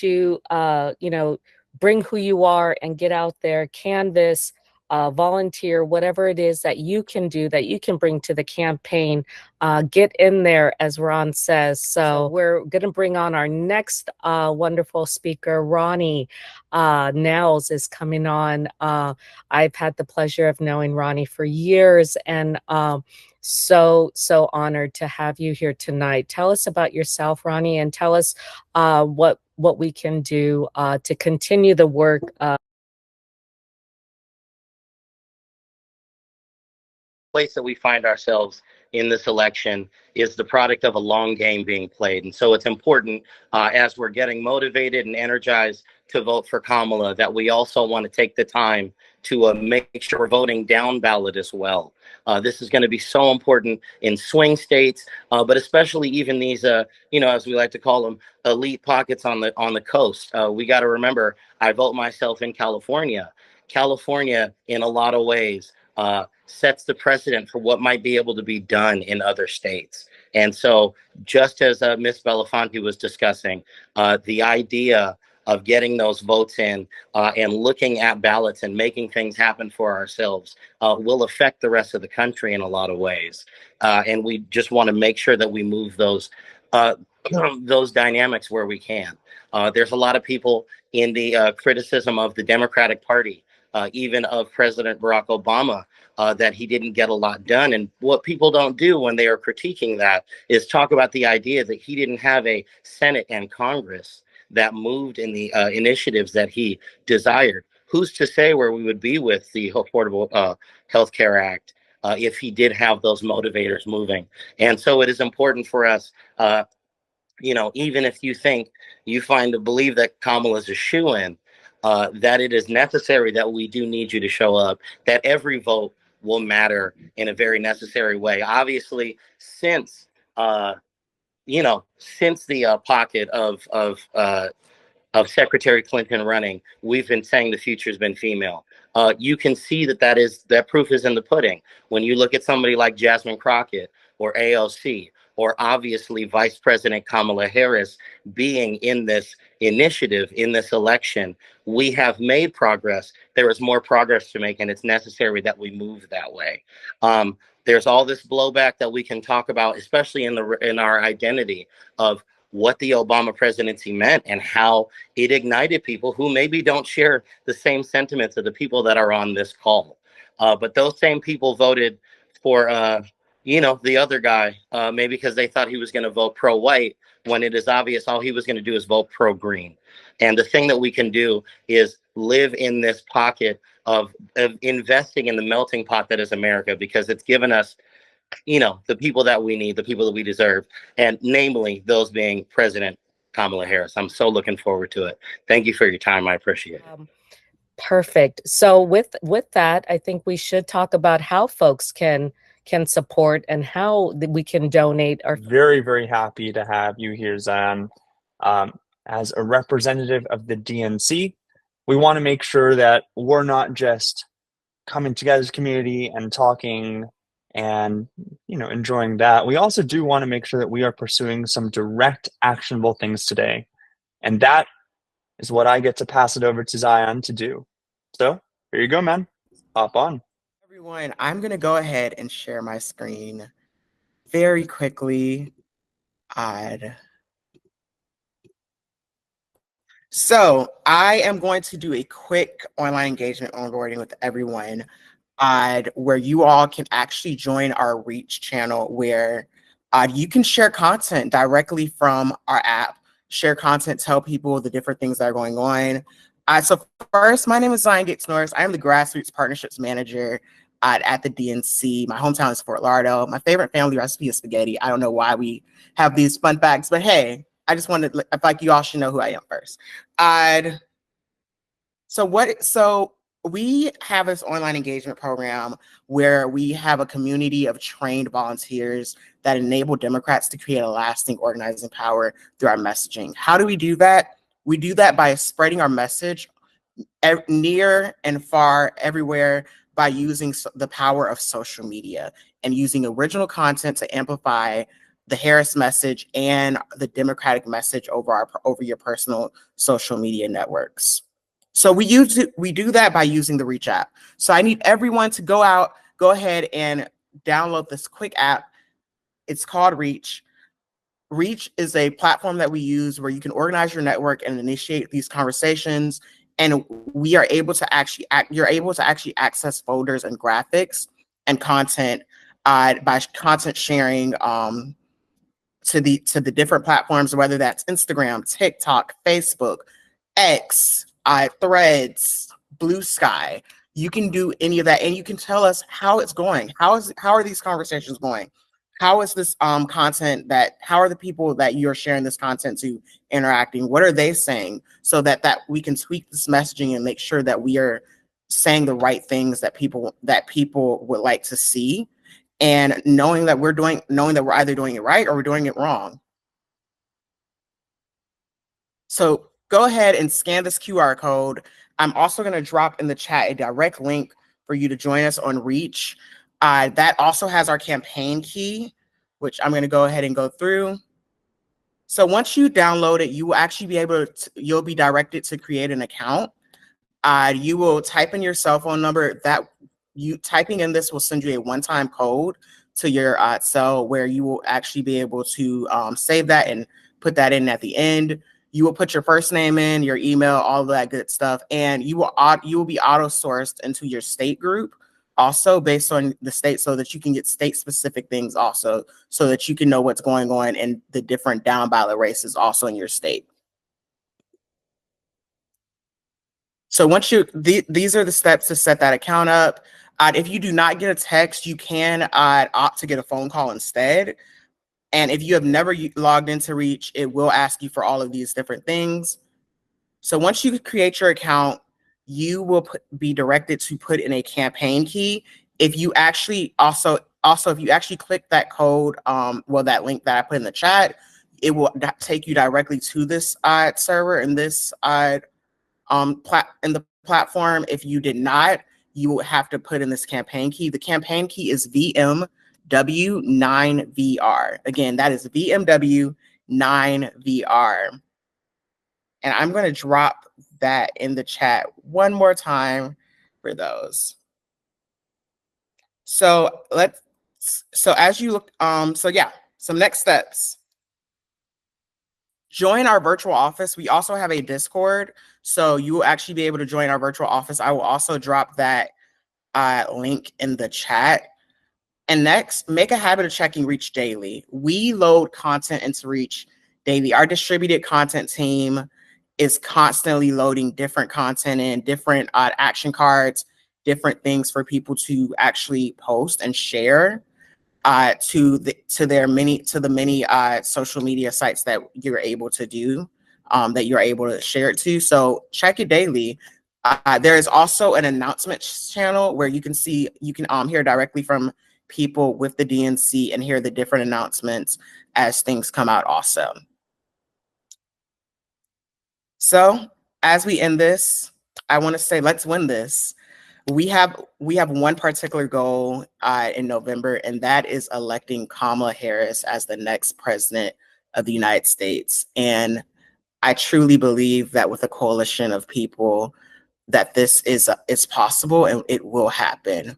bring who you are and get out there, canvas, volunteer, whatever it is that you can do, that you can bring to the campaign. Get in there, as Ron says. So we're going to bring on our next wonderful speaker. Ronnie Nels is coming on. I've had the pleasure of knowing Ronnie for years, and so honored to have you here tonight. Tell us about yourself, Ronnie, and tell us what we can do to continue the work. Place that we find ourselves in this election is the product of a long game being played. And so it's important as we're getting motivated and energized to vote for Kamala, that we also want to take the time to make sure we're voting down ballot as well. This is going to be so important in swing states, but especially even these, as we like to call them, elite pockets on the coast. We got to remember, I vote myself in California. California, in a lot of ways, sets the precedent for what might be able to be done in other states. And so just as Ms. Belafonte was discussing, the idea of getting those votes in and looking at ballots and making things happen for ourselves will affect the rest of the country in a lot of ways. And we just want to make sure that we move those dynamics where we can. There's a lot of people in the criticism of the Democratic Party, even of President Barack Obama, that he didn't get a lot done. And what people don't do when they are critiquing that is talk about the idea that he didn't have a Senate and Congress that moved in the initiatives that he desired. Who's to say where we would be with the Affordable Health Care Act if he did have those motivators moving? And so it is important for us, even if you believe that Kamala's a shoo-in, that it is necessary that we do need you to show up, that every vote will matter in a very necessary way. Obviously, since the pocket of Secretary Clinton running, we've been saying the future's been female. You can see that proof is in the pudding. When you look at somebody like Jasmine Crockett or AOC, or obviously Vice President Kamala Harris being in this initiative, in this election, we have made progress. There is more progress to make, and it's necessary that we move that way. There's all this blowback that we can talk about, especially in our identity of what the Obama presidency meant and how it ignited people who maybe don't share the same sentiments of the people that are on this call. But those same people voted for the other guy, maybe because they thought he was going to vote pro-white, when it is obvious all he was going to do is vote pro-green. And the thing that we can do is live in this pocket of investing in the melting pot that is America, because it's given us the people that we need, the people that we deserve, and namely those being President Kamala Harris. I'm so looking forward to it. Thank you for your time. I appreciate it. Perfect. So with that, I think we should talk about how folks can support and how we can donate. Or Very, very happy to have you here, Zion. As a representative of the DNC, we want to make sure that we're not just coming together as a community and talking and enjoying that. We also do want to make sure that we are pursuing some direct, actionable things today, and that is what I get to pass it over to Zion to do. So here you go, man. Hop on. Everyone, I'm going to go ahead and share my screen very quickly. So I am going to do a quick online engagement onboarding with everyone where you all can actually join our Reach channel, where you can share content directly from our app, share content, tell people the different things that are going on. So first, my name is Zion Gates Norris. I am the Grassroots Partnerships Manager at the DNC. My hometown is Fort Lauderdale. My favorite family recipe is spaghetti. I don't know why we have these fun facts, but hey, I just wanted, like, you all should know who I am first. So we have this online engagement program where we have a community of trained volunteers that enable Democrats to create a lasting organizing power through our messaging. How do we do that? We do that by spreading our message near and far, everywhere, by using the power of social media and using original content to amplify the Harris message and the Democratic message over your personal social media networks. So we do that by using the Reach app. So I need everyone to go ahead and download this quick app. It's called Reach. Reach is a platform that we use where you can organize your network and initiate these conversations. And we are able to you're able to actually access folders and graphics and content by content sharing to the different platforms, whether that's Instagram, TikTok, Facebook, X, Threads, Blue Sky. You can do any of that, and you can tell us how it's going. How are these conversations going? How is this content how are the people that you're sharing this content to interacting? What are they saying? So that we can tweak this messaging and make sure that we are saying the right things that people would like to see, and knowing that we're either doing it right or we're doing it wrong. So go ahead and scan this QR code. I'm also going to drop in the chat a direct link for you to join us on Reach. That also has our campaign key, which I'm going to go ahead and go through. So once you download it, you will actually you'll be directed to create an account. You will type in your cell phone number. Typing in this will send you a one-time code to your cell, where you will actually be able to save that and put that in at the end. You will put your first name in, your email, all of that good stuff, and you will be auto-sourced into your state group, also based on the state, so that you can get state-specific things also, so that you can know what's going on in the different down ballot races also in your state. So once these are the steps to set that account up. If you do not get a text, you can opt to get a phone call instead. And if you have never logged into Reach, it will ask you for all of these different things. So once you create your account, you will be directed to put in a campaign key. If you actually if you actually click that code, that link that I put in the chat, it will take you directly to this server and this in the platform. If you did not, you will have to put in this campaign key. The campaign key is VMW9VR. Again, that is VMW9VR. And I'm going to drop that in the chat one more time for those. So as you look, some next steps. Join our virtual office. We also have a Discord, so you will actually be able to join our virtual office. I will also drop that link in the chat. And next, make a habit of checking Reach daily. We load content into Reach daily. Our distributed content team is constantly loading different content in, different action cards, different things for people to actually post and share. to the many social media sites that you're able to do, that you're able to share it to. So check it daily. There is also an announcements channel where you can hear directly from people with the DNC and hear the different announcements as things come out also. So as we end this, I want to say, let's win this. We have one particular goal in November, and that is electing Kamala Harris as the next president of the United States. And I truly believe that with a coalition of people, that this is possible and it will happen.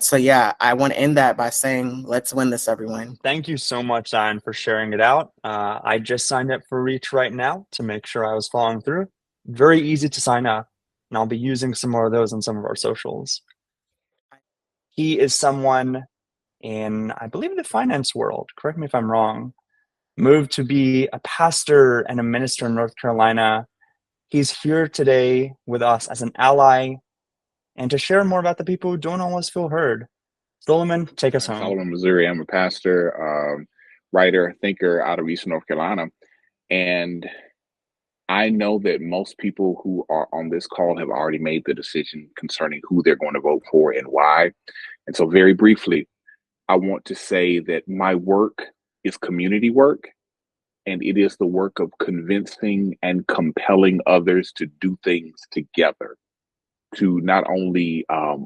So yeah, I want to end that by saying, let's win this, everyone. Thank you so much, Zion, for sharing it out. I just signed up for Reach right now to make sure I was following through. Very easy to sign up, and I'll be using some more of those on some of our socials. He is someone in, I believe, the finance world, correct me if I'm wrong, moved to be a pastor and a minister in North Carolina. He's here today with us as an ally and to share more about the people who don't always feel heard. Solomon, take us home. Solomon, Missouri. I'm a pastor, writer, thinker out of Eastern North Carolina. And I know that most people who are on this call have already made the decision concerning who they're going to vote for and why. And so very briefly, I want to say that my work is community work, and it is the work of convincing and compelling others to do things together, to not only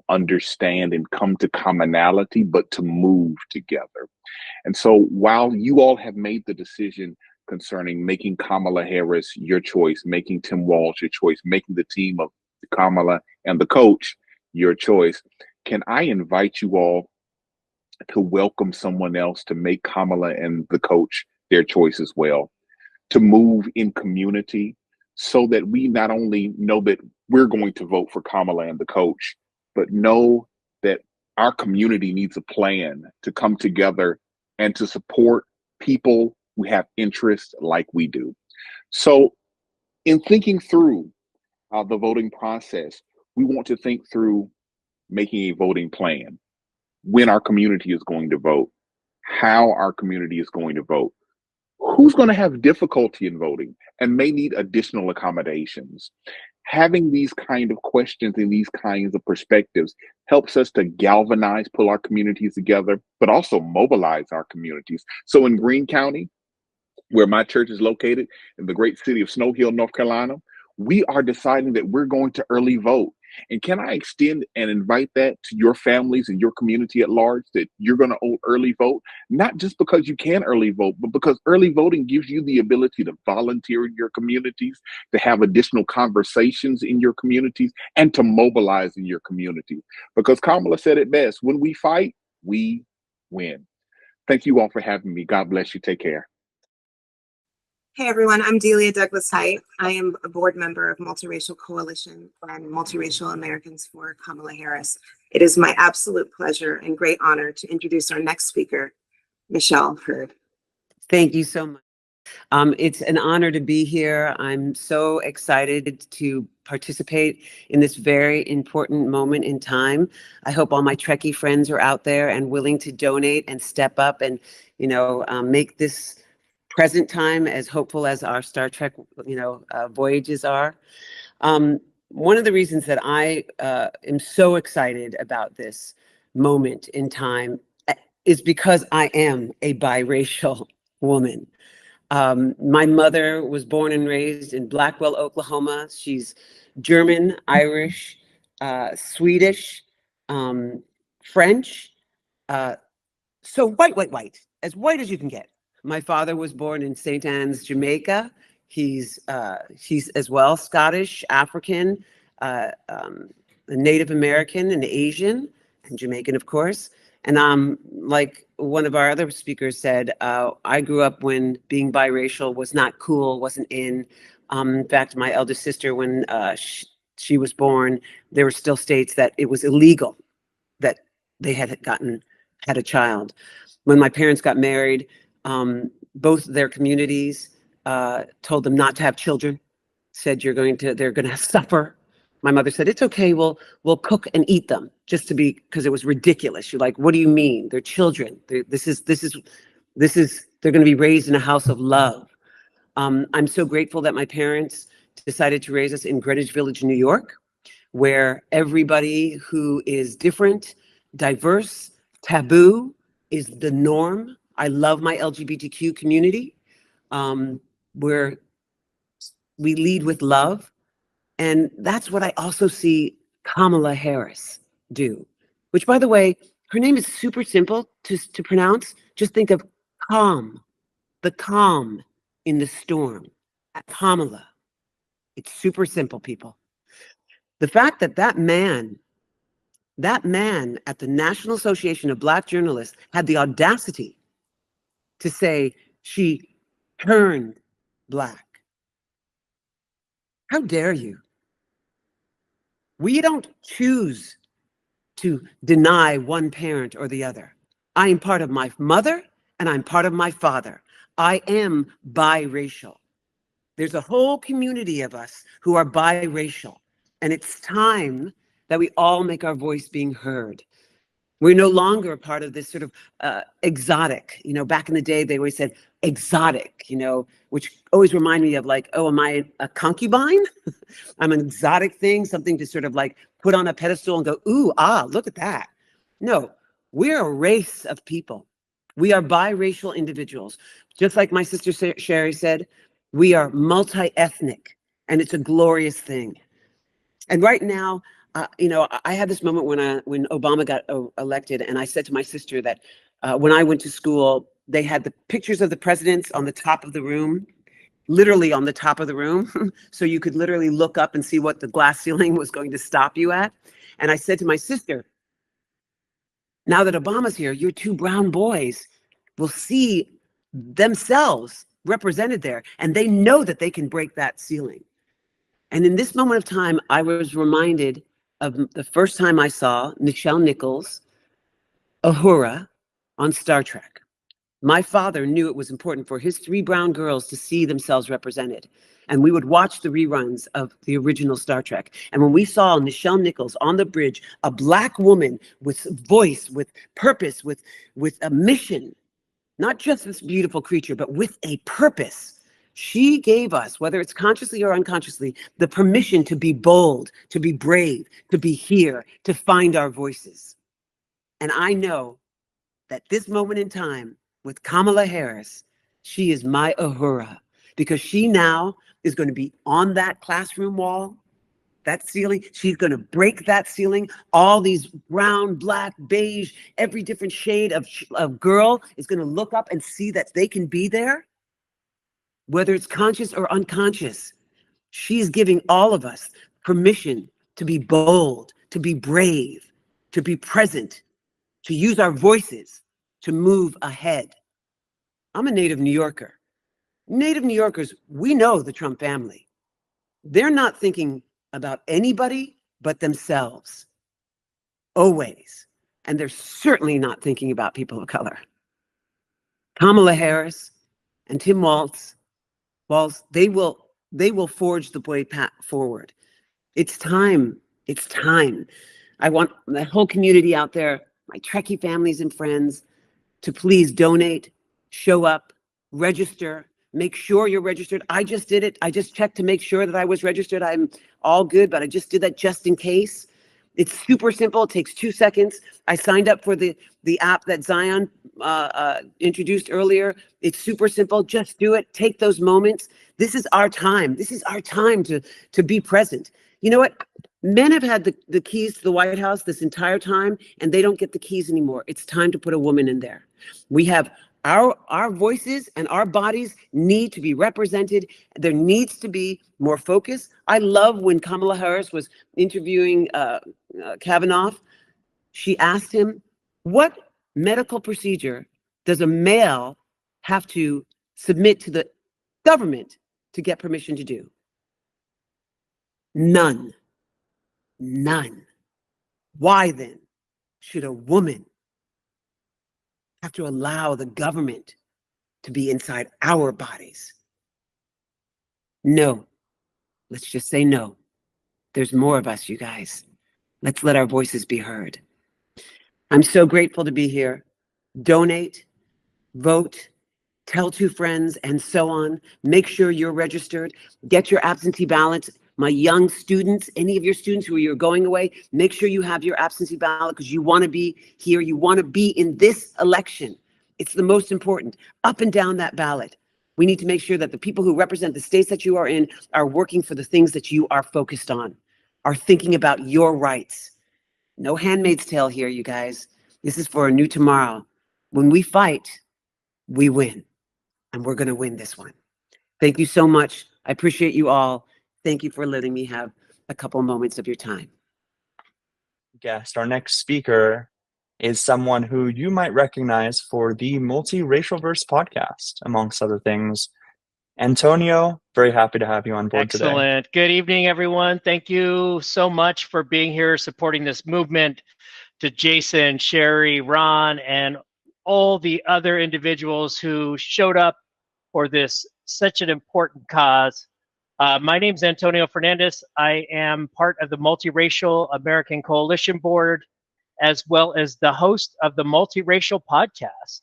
understand and come to commonality, but to move together. And so while you all have made the decision concerning making Kamala Harris your choice, making Tim Walz your choice, making the team of Kamala and the coach your choice, can I invite you all to welcome someone else to make Kamala and the coach their choice as well, to move in community so that we not only know that we're going to vote for Kamala and the coach, but know that our community needs a plan to come together and to support people who have interests like we do. So in thinking through the voting process, we want to think through making a voting plan, when our community is going to vote, how our community is going to vote, who's going to have difficulty in voting and may need additional accommodations. Having these kind of questions and these kinds of perspectives helps us to galvanize, pull our communities together, but also mobilize our communities. So in Greene County, where my church is located in the great city of Snow Hill, North Carolina, we are deciding that we're going to early vote. And can I extend and invite that to your families and your community at large, that you're going to early vote, not just because you can early vote, but because early voting gives you the ability to volunteer in your communities, to have additional conversations in your communities, and to mobilize in your community. Because Kamala said it best, when we fight, we win. Thank you all for having me. God bless you. Take care. Hey everyone, I'm Delia Douglas Height. I am a board member of Multiracial Coalition and Multiracial Americans for Kamala Harris. It is my absolute pleasure and great honor to introduce our next speaker, Michelle Hurd. Thank you so much. It's an honor to be here. I'm so excited to participate in this very important moment in time. I hope all my Trekkie friends are out there and willing to donate and step up and, make this present time as hopeful as our Star Trek, voyages are. One of the reasons that I am so excited about this moment in time is because I am a biracial woman. My mother was born and raised in Blackwell, Oklahoma. She's German, Irish, Swedish, French. So white, as white as you can get. My father was born in St. Anne's, Jamaica. He's as well Scottish, African, Native American, and Asian, and Jamaican, of course. And like one of our other speakers said, I grew up when being biracial was not cool, wasn't in. In fact, my eldest sister, when she was born, there were still states that it was illegal that they had a child. When my parents got married, both their communities told them not to have children, said they're going to suffer My mother said, it's okay, we'll cook and eat them, just to be, because it was ridiculous. You're like, what do you mean? They're children. They're going to be raised in a house of love. I'm so grateful that my parents decided to raise us in Greenwich Village, New York, where everybody who is different, diverse, taboo is the norm. I love my LGBTQ community, where we lead with love. And that's what I also see Kamala Harris do, which, by the way, her name is super simple to pronounce. Just think of calm, the calm in the storm. Kamala. It's super simple, people. The fact that that man at the National Association of Black Journalists had the audacity to say she turned Black. How dare you? We don't choose to deny one parent or the other. I am part of my mother and I'm part of my father. I am biracial. There's a whole community of us who are biracial, and it's time that we all make our voice being heard. We're no longer a part of this sort of exotic, back in the day, they always said exotic, which always remind me of like, oh, am I a concubine? I'm an exotic thing, something to sort of like put on a pedestal and go, ooh, look at that. No, we're a race of people. We are biracial individuals. Just like my sister Sherry said, we are multi-ethnic, and it's a glorious thing. And right now, I had this moment when Obama got elected, and I said to my sister that when I went to school, they had the pictures of the presidents on the top of the room, literally on the top of the room. So you could literally look up and see what the glass ceiling was going to stop you at. And I said to my sister, now that Obama's here, your two brown boys will see themselves represented there, and they know that they can break that ceiling. And in this moment of time, I was reminded of the first time I saw Nichelle Nichols, Uhura, on Star Trek. My father knew it was important for his three brown girls to see themselves represented. And we would watch the reruns of the original Star Trek. And when we saw Nichelle Nichols on the bridge, a Black woman with voice, with purpose, with a mission, not just this beautiful creature, but with a purpose, she gave us, whether it's consciously or unconsciously, the permission to be bold, to be brave, to be here, to find our voices. And I know that this moment in time with Kamala Harris, she is my Uhura, because she now is going to be on that classroom wall, that ceiling. She's going to break that ceiling. All these brown, Black, beige, every different shade of girl is going to look up and see that they can be there. Whether it's conscious or unconscious, she's giving all of us permission to be bold, to be brave, to be present, to use our voices, to move ahead. I'm a native New Yorker. Native New Yorkers, we know the Trump family. They're not thinking about anybody but themselves, always. And they're certainly not thinking about people of color. Kamala Harris and Tim Walz, they will forge the way forward. It's time. It's time. I want the whole community out there, my Trekkie families and friends, to please donate, show up, register, make sure you're registered. I just did it. I just checked to make sure that I was registered. I'm all good, but I just did that just in case. It's super simple. It takes 2 seconds. I signed up for the app that Zion introduced earlier. It's super simple. Just do it. Take those moments. This is our time. This is our time to be present. You know what? Men have had the keys to the White House this entire time, and they don't get the keys anymore. It's time to put a woman in there. We have our voices and our bodies need to be represented. There needs to be more focus. I love when Kamala Harris was interviewing Kavanaugh. She asked him, what medical procedure does a male have to submit to the government to get permission to do? None. None. Why then should a woman have to allow the government to be inside our bodies? No. Let's just say no. There's more of us, you guys. Let's let our voices be heard. I'm so grateful to be here. Donate, vote, tell two friends, and so on. Make sure you're registered. Get your absentee ballots. My young students, any of your students who are going away, make sure you have your absentee ballot because you want to be here. You want to be in this election. It's the most important. Up and down that ballot. We need to make sure that the people who represent the states that you are in are working for the things that you are focused on, are thinking about your rights. No handmaid's tale here, you guys. This is for a new tomorrow. When we fight, we win. And we're going to win this one. Thank you so much. I appreciate you all. Thank you for letting me have a couple moments of your time. Guest, our next speaker is someone who you might recognize for the Multiracial Verse podcast, amongst other things. Antonio, very happy to have you on board today. Excellent. Good evening, everyone. Thank you so much for being here, supporting this movement. To Jason, Sherry, Ron, and all the other individuals who showed up for this such an important cause. My name is Antonio Fernandez. I am part of the Multiracial American Coalition Board, as well as the host of the Multiracial podcast.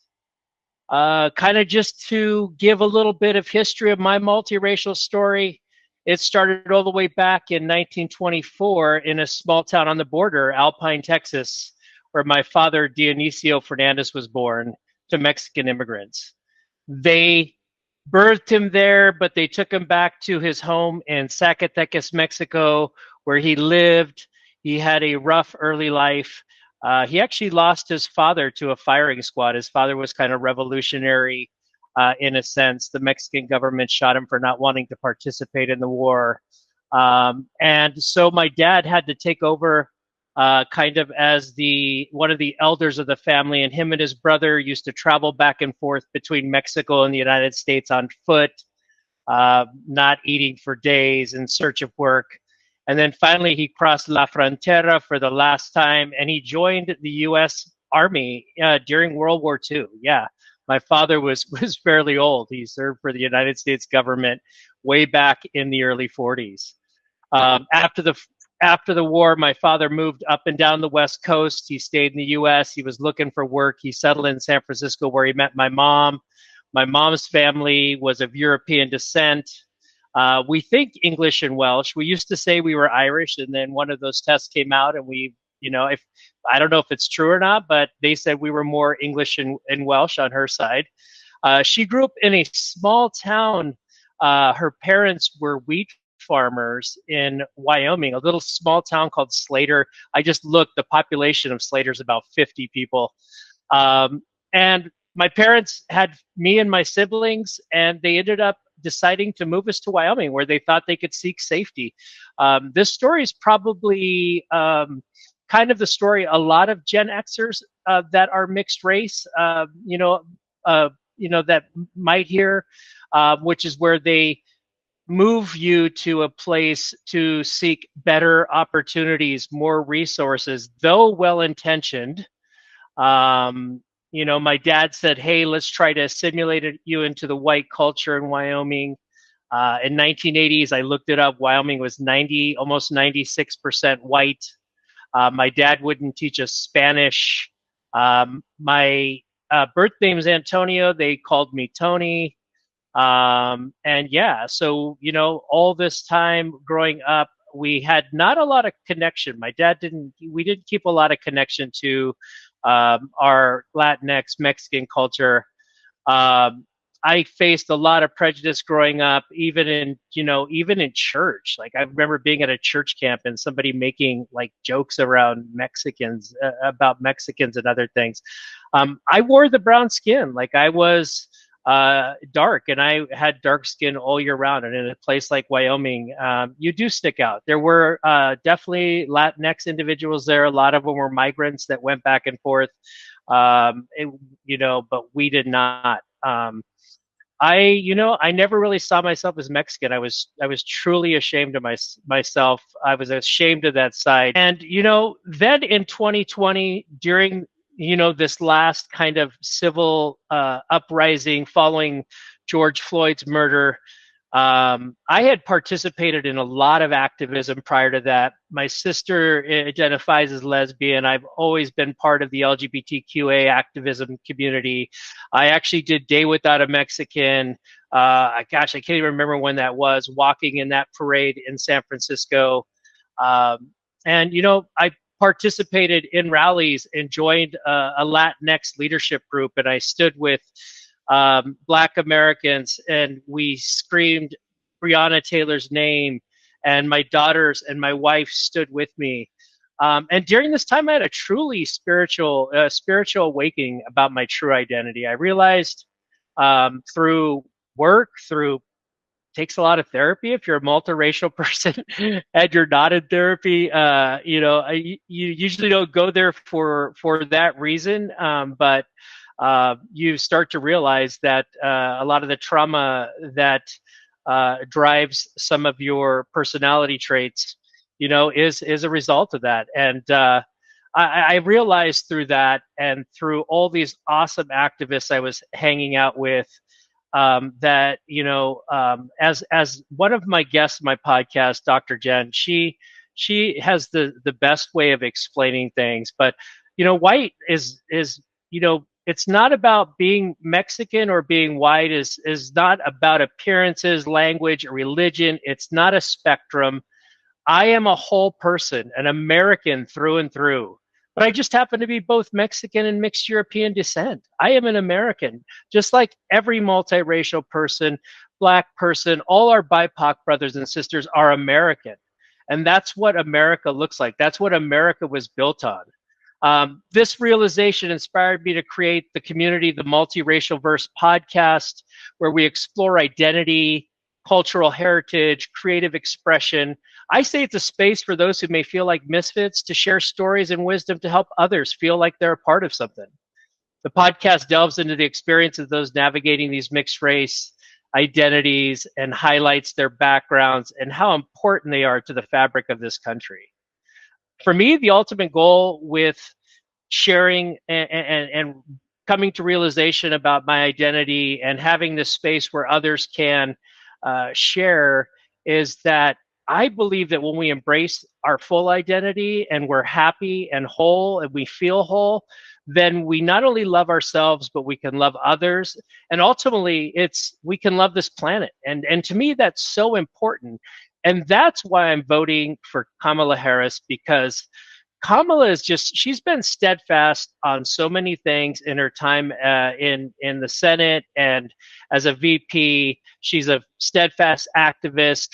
Kind of just to give a little bit of history of my multiracial story. It started all the way back in 1924 in a small town on the border, Alpine, Texas, where my father, Dionisio Fernandez, was born to Mexican immigrants. They birthed him there, but they took him back to his home in Zacatecas, Mexico, where he lived. He had a rough early life. He actually lost his father to a firing squad. His father was kind of revolutionary in a sense. The Mexican government shot him for not wanting to participate in the war. And so my dad had to take over kind of as one of the elders of the family, and him and his brother used to travel back and forth between Mexico and the United States on foot, not eating for days in search of work. And then finally he crossed La Frontera for the last time, and he joined the U.S. Army during World War II. Yeah, my father was fairly old. He served for the United States government way back in the early 40s. After the war, my father moved up and down the West Coast. He stayed in the U.S. He was looking for work. He settled in San Francisco, where he met my mom. My mom's family was of European descent. We think English and Welsh. We used to say we were Irish, and then one of those tests came out, and I don't know if it's true or not, but they said we were more English and Welsh on her side. She grew up in a small town. Her parents were wheat farmers in Wyoming, a little small town called Slater. I just looked, the population of Slater is about 50 people. And my parents had me and my siblings, and they ended up deciding to move us to Wyoming, where they thought they could seek safety. This story is probably kind of the story a lot of Gen Xers that are mixed race, that might hear, which is where they move you to a place to seek better opportunities, more resources, though well-intentioned. My dad said, hey, let's try to assimilate you into the white culture in Wyoming. In 1980s, I looked it up. Wyoming was almost 96% white. My dad wouldn't teach us Spanish. My birth name is Antonio. They called me Tony. So, all this time growing up, we had not a lot of connection. My dad we didn't keep a lot of connection to our Latinx Mexican culture. I faced a lot of prejudice growing up, even in church. Like, I remember being at a church camp and somebody making like jokes around Mexicans, about Mexicans and other things. I wore the brown skin. Like, I was dark, and I had dark skin all year round. And in a place like Wyoming, you do stick out. There were definitely Latinx individuals there. A lot of them were migrants that went back and forth, but we did not. I never really saw myself as Mexican. I was truly ashamed of myself. I was ashamed of that side. And, then in 2020, during this last kind of civil uprising following George Floyd's murder, I had participated in a lot of activism prior to that. My sister identifies as lesbian. I've always been part of the LGBTQA activism community. I actually did Day Without a Mexican. Gosh, I can't even remember when that was, walking in that parade in San Francisco. And, you know, I participated in rallies and joined a Latinx leadership group, and I stood with Black Americans, and we screamed Breonna Taylor's name, and my daughters and my wife stood with me. And during this time, I had a truly spiritual awakening about my true identity. I realized through work, through takes a lot of therapy. If you're a multiracial person and you're not in therapy, you know, you usually don't go there for that reason. But you start to realize that a lot of the trauma that drives some of your personality traits, you know, is a result of that. And I realized through that and through all these awesome activists I was hanging out with, that, you know, as one of my guests in my podcast, Dr. Jen, she has the best way of explaining things. But, you know, white is, you know, it's not about being Mexican or being white, is not about appearances, language, or religion. It's not a spectrum. I am a whole person, an American through and through. But I just happen to be both Mexican and mixed European descent. I am an American, just like every multiracial person, Black person, all our BIPOC brothers and sisters are American. And that's what America looks like. That's what America was built on. This realization inspired me to create the community, the Multiracial Verse podcast, where we explore identity, cultural heritage, creative expression. I say it's a space for those who may feel like misfits to share stories and wisdom to help others feel like they're a part of something. The podcast delves into the experience of those navigating these mixed race identities and highlights their backgrounds and how important they are to the fabric of this country. For me, the ultimate goal with sharing and coming to realization about my identity and having this space where others can share is that I believe that when we embrace our full identity and we're happy and whole and we feel whole, then we not only love ourselves, but we can love others. And ultimately, we can love this planet. And to me, that's so important. And that's why I'm voting for Kamala Harris, because Kamala is she's been steadfast on so many things in her time in the Senate and as a VP. She's a steadfast activist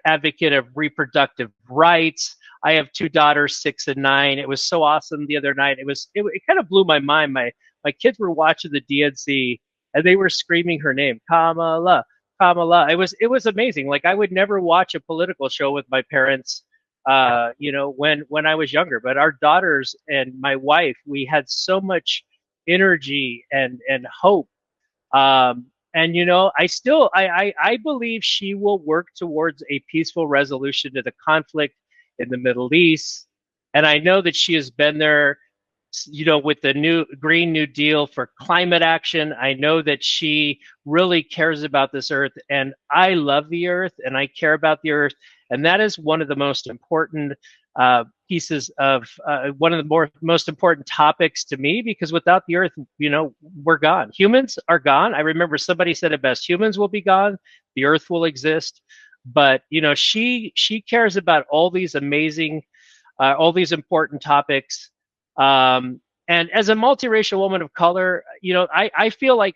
advocate of reproductive rights. I have two daughters, 6 and 9. It was so awesome the other night. It kind of blew my mind. My kids were watching the DNC and they were screaming her name, Kamala, Kamala. It was amazing. Like, I would never watch a political show with my parents, you know, when I was younger. But our daughters and my wife, we had so much energy and hope. And you know, I believe she will work towards a peaceful resolution to the conflict in the Middle East. And I know that she has been there, you know, with the new Green New Deal for climate action. I know that she really cares about this earth, and I love the earth and I care about the earth. And that is one of the most important pieces of one of the most important topics to me, because without the earth, you know, we're gone. Humans are gone. I remember somebody said it best: humans will be gone, the earth will exist. But you know, she cares about all these amazing, all these important topics. And as a multiracial woman of color, you know, I feel like,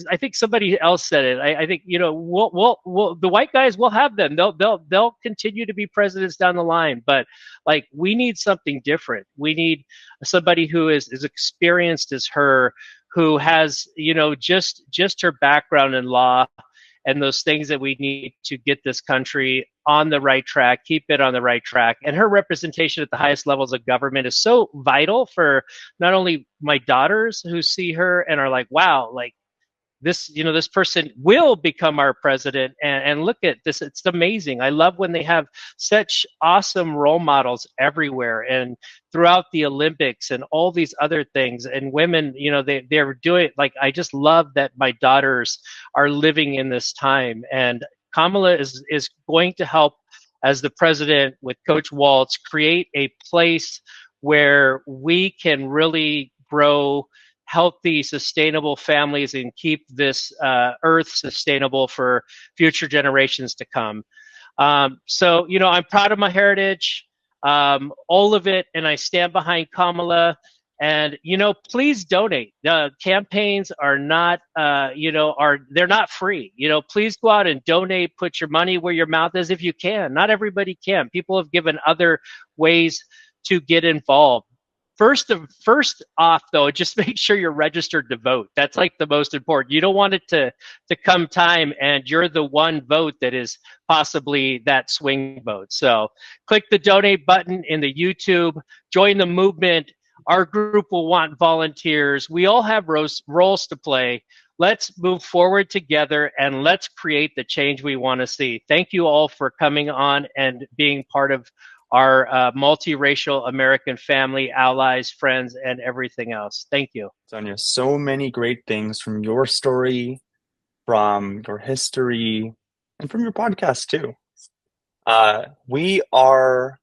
I think somebody else said it. I think, you know, we'll the white guys, will have them. They'll continue to be presidents down the line. But like, we need something different. We need somebody who is experienced as her, who has, you know, just her background in law and those things that we need to get this country on the right track, keep it on the right track. And her representation at the highest levels of government is so vital for not only my daughters who see her and are like, wow, like this, you know, this person will become our president. And look at this, it's amazing. I love when they have such awesome role models everywhere and throughout the Olympics and all these other things. And women, you know, they're doing, like, I just love that my daughters are living in this time. And Kamala is going to help as the president with Coach Waltz create a place where we can really grow healthy, sustainable families and keep this earth sustainable for future generations to come. So, you know, I'm proud of my heritage, all of it, and I stand behind Kamala. And, you know, please donate. Campaigns are not, they're not free. You know, please go out and donate, put your money where your mouth is if you can. Not everybody can. People have given other ways to get involved. First off, though, just make sure you're registered to vote. That's like the most important. You don't want it to come time and you're the one vote that is possibly that swing vote. So click the donate button in the YouTube, join the movement. Our group will want volunteers. We all have roles to play. Let's move forward together and let's create the change we want to see. Thank you all for coming on and being part of our multiracial American family, allies, friends, and everything else. Thank you. Sonia, so many great things from your story, from your history, and from your podcast too. We are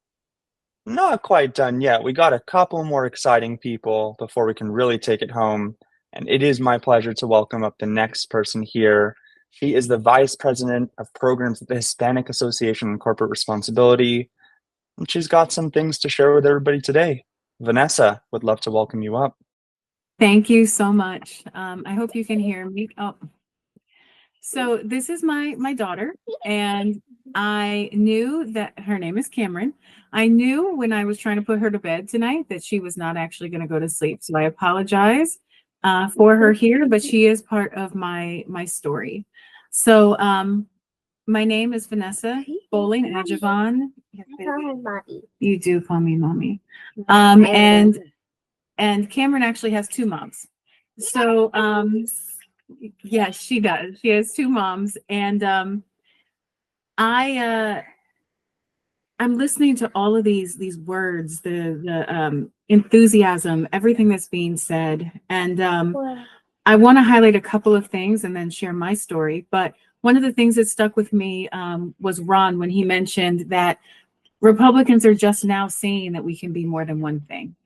not quite done yet. We got a couple more exciting people before we can really take it home. And it is my pleasure to welcome up the next person here. She is the Vice President of Programs at the Hispanic Association on Corporate Responsibility. And she's got some things to share with everybody today. Vanessa, would love to welcome you up. Thank you so much. I hope you can hear me. Oh, so this is my daughter, and I knew that her name is Cameron. I knew when I was trying to put her to bed tonight that she was not actually going to go to sleep. So I apologize for her here, but she is part of my story. So my name is Vanessa Bowling Adjavon. You do call me mommy. And Cameron actually has two moms. So yes, she does. She has two moms. And I'm listening to all of these words, the enthusiasm, everything that's being said. And I want to highlight a couple of things and then share my story. But one of the things that stuck with me was Ron when he mentioned that Republicans are just now seeing that we can be more than one thing,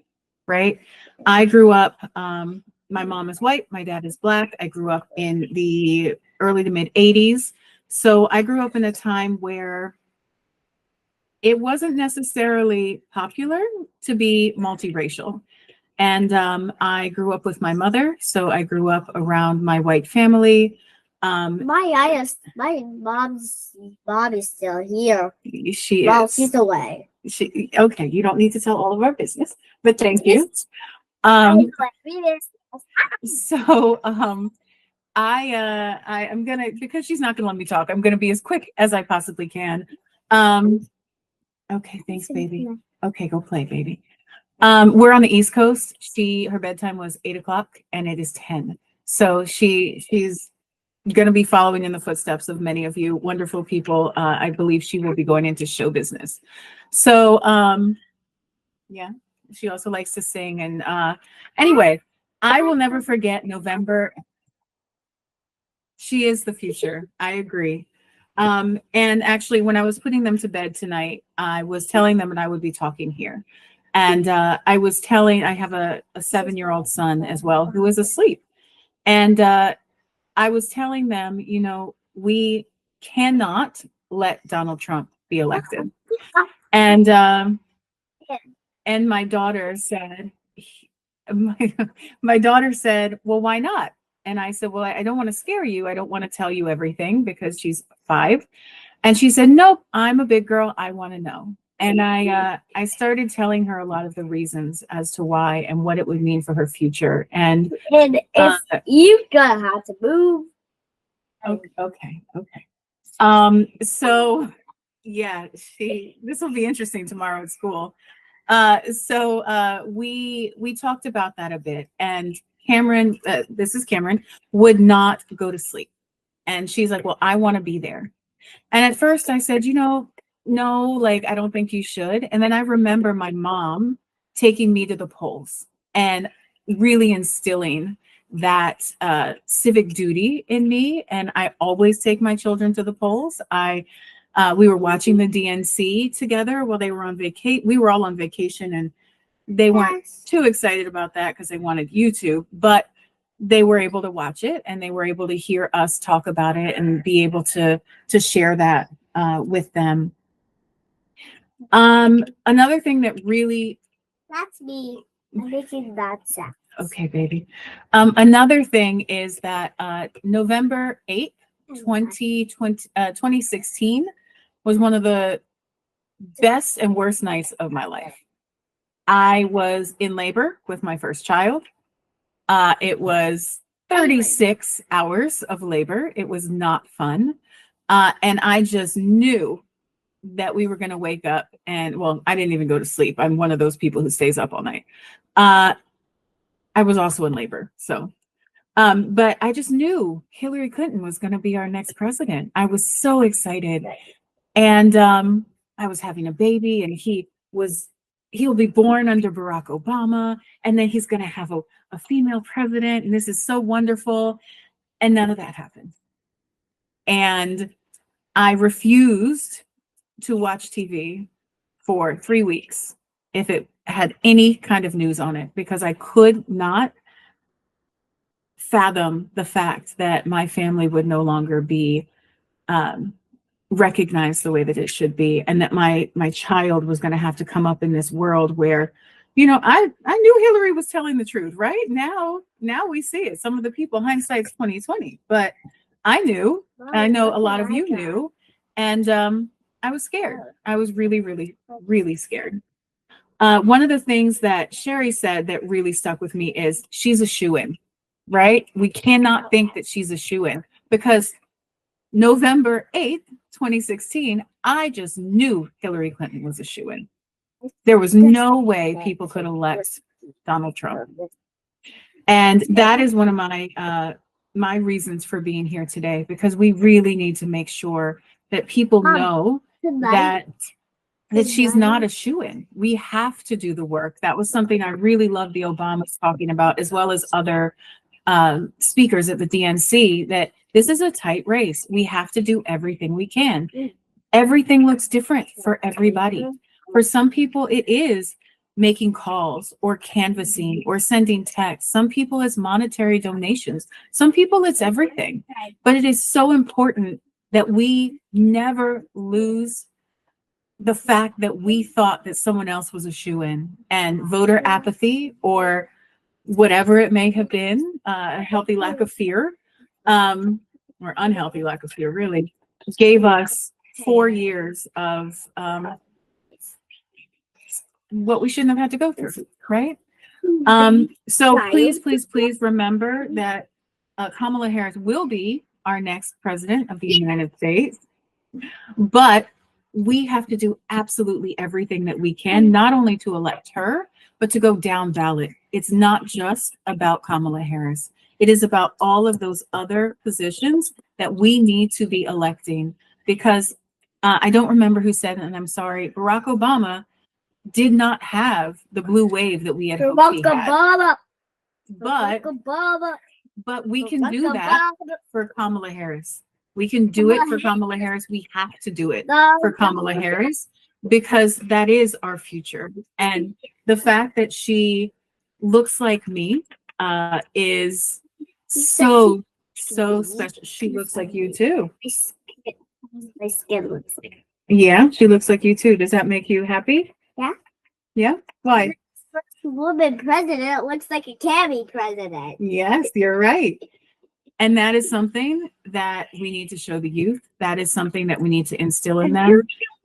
right? I grew up, my mom is white, my dad is black. I grew up in the early to mid 80s. So I grew up in a time where it wasn't necessarily popular to be multiracial. And I grew up with my mother. So I grew up around my white family. My mom's mom is still here. She well, is. she's away. Okay, you don't need to tell all of our business, but thank you. So I am gonna, because she's not gonna let me talk, I'm gonna be as quick as I possibly can. Okay, thanks, baby. Okay, go play, baby. We're on the East Coast. Her bedtime was 8 o'clock and it is 10. So she's going to be following in the footsteps of many of you wonderful people. I believe she will be going into show business. So yeah, she also likes to sing. And anyway, I will never forget November. She is the future. I agree. And actually, when I was putting them to bed tonight, I was telling them that I would be talking here. And I have a 7-year-old son as well who is asleep. And I was telling them, you know, we cannot let Donald Trump be elected. And my daughter said, my daughter said, well, why not? And I said, well, I don't want to scare you. I don't want to tell you everything, because she's 5. And she said, nope, I'm a big girl. I want to know. And I started telling her a lot of the reasons as to why and what it would mean for her future. And if you gonna have to move. Okay. So yeah, this will be interesting tomorrow at school. So we talked about that a bit, and Cameron, this is Cameron, would not go to sleep. And she's like, well, I want to be there. And at first I said, you know, no, like, I don't think you should. And then I remember my mom taking me to the polls and really instilling that civic duty in me, and I always take my children to the polls. We were watching the DNC together while they were on vacation. We were all on vacation, and they weren't too excited about that because they wanted YouTube, but they were able to watch it, and they were able to hear us talk about it and be able to share that with them. Another thing that really— That's me. I'm making that sound. Okay, baby. Another thing is that November 8th, 2016 was one of the best and worst nights of my life. I was in labor with my first child. It was 36 hours of labor. It was not fun. And I just knew that we were going to wake up and, well, I didn't even go to sleep. I'm one of those people who stays up all night. I was also in labor. So, but I just knew Hillary Clinton was going to be our next president. I was so excited. And I was having a baby, and he'll be born under Barack Obama. And then he's going to have a female president. And this is so wonderful. And none of that happened. And I refused to watch TV for 3 weeks if it had any kind of news on it, because I could not fathom the fact that my family would no longer be recognized the way that it should be, and that my child was going to have to come up in this world where, you know, I knew Hillary was telling the truth. Right now we see it. Some of the people, hindsight's 20/20, but I knew. I know a lot of you knew, and I was scared. I was really, really, really scared. One of the things that Sherry said that really stuck with me is she's a shoo-in, right? We cannot think that she's a shoo-in, because November 8th, 2016, I just knew Hillary Clinton was a shoo-in. There was no way people could elect Donald Trump. And that is one of my reasons for being here today, because we really need to make sure that people know that she's not a shoo-in. We have to do the work. That was something I really loved the Obamas talking about, as well as other speakers at the DNC, that this is a tight race. We have to do everything we can. Everything looks different for everybody. For some people, it is making calls or canvassing or sending texts. Some people it's monetary donations. Some people it's everything. But it is so important that we never lose the fact that we thought that someone else was a shoo-in, and voter apathy, or whatever it may have been, a healthy lack of fear, or unhealthy lack of fear, really, gave us 4 years of what we shouldn't have had to go through, right? So please, please, please remember that Kamala Harris will be our next president of the United States, but we have to do absolutely everything that we can, not only to elect her, but to go down ballot. It's not just about Kamala Harris. It is about all of those other positions that we need to be electing, because I don't remember who said it, and I'm sorry, Barack Obama did not have the blue wave that we had hoped he had. But we can do that for Kamala Harris. We can do it for Kamala Harris. We have to do it for Kamala Harris, because that is our future. And the fact that she looks like me is so special. She looks like you too. My skin looks like. Yeah, she looks like you too. Does that make you happy? Yeah. Yeah? Why? First woman president looks like a Cammy president. Yes, you're right. And that is something that we need to show the youth. That is something that we need to instill in them.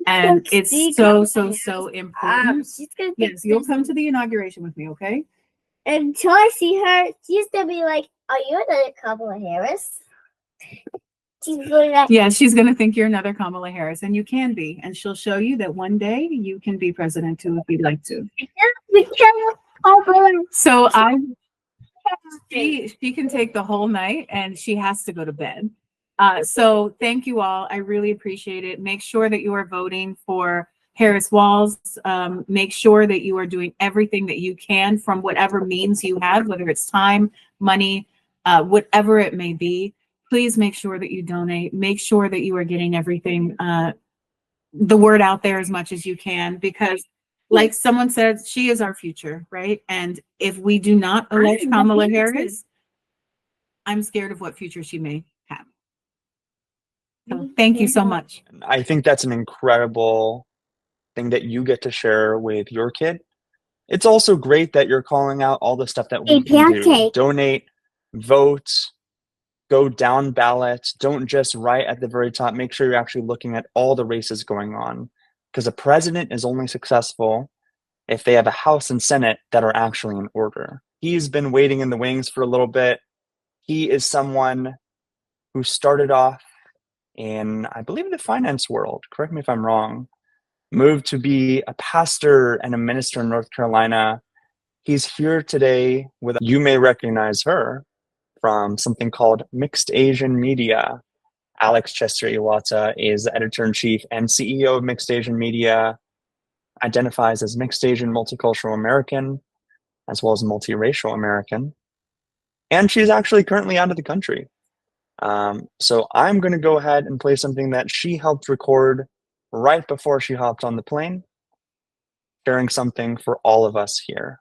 And it's so important. Yes, you'll come to the inauguration with me, okay? Until I see her, she's gonna be like, "Are you another Kamala Harris?" Yeah, she's gonna think you're another Kamala Harris, and you can be. And she'll show you that one day you can be president too if you'd like to. So she can take the whole night, and she has to go to bed. So thank you all. I really appreciate it. Make sure that you are voting for Harris Walls. Make sure that you are doing everything that you can from whatever means you have, whether it's time, money, whatever it may be, please make sure that you donate. Make sure that you are getting everything, the word out there as much as you can, because like someone said, she is our future, right? And if we do not elect Kamala Harris, I'm scared of what future she may have. So thank you so much. I think that's an incredible thing that you get to share with your kid. It's also great that you're calling out all the stuff that we can do. Donate, vote, go down ballot. Don't just write at the very top. Make sure you're actually looking at all the races going on. Because a president is only successful if they have a House and Senate that are actually in order. He's been waiting in the wings for a little bit. He is someone who started off in, I believe, the finance world. Correct me if I'm wrong. Moved to be a pastor and a minister in North Carolina. He's here today with, you may recognize her from something called Mixed Asian Media. Alex Chester Iwata is the editor-in-chief and CEO of Mixed Asian Media, identifies as Mixed Asian Multicultural American, as well as Multiracial American. And she's actually currently out of the country. So I'm going to go ahead and play something that she helped record right before she hopped on the plane, sharing something for all of us here.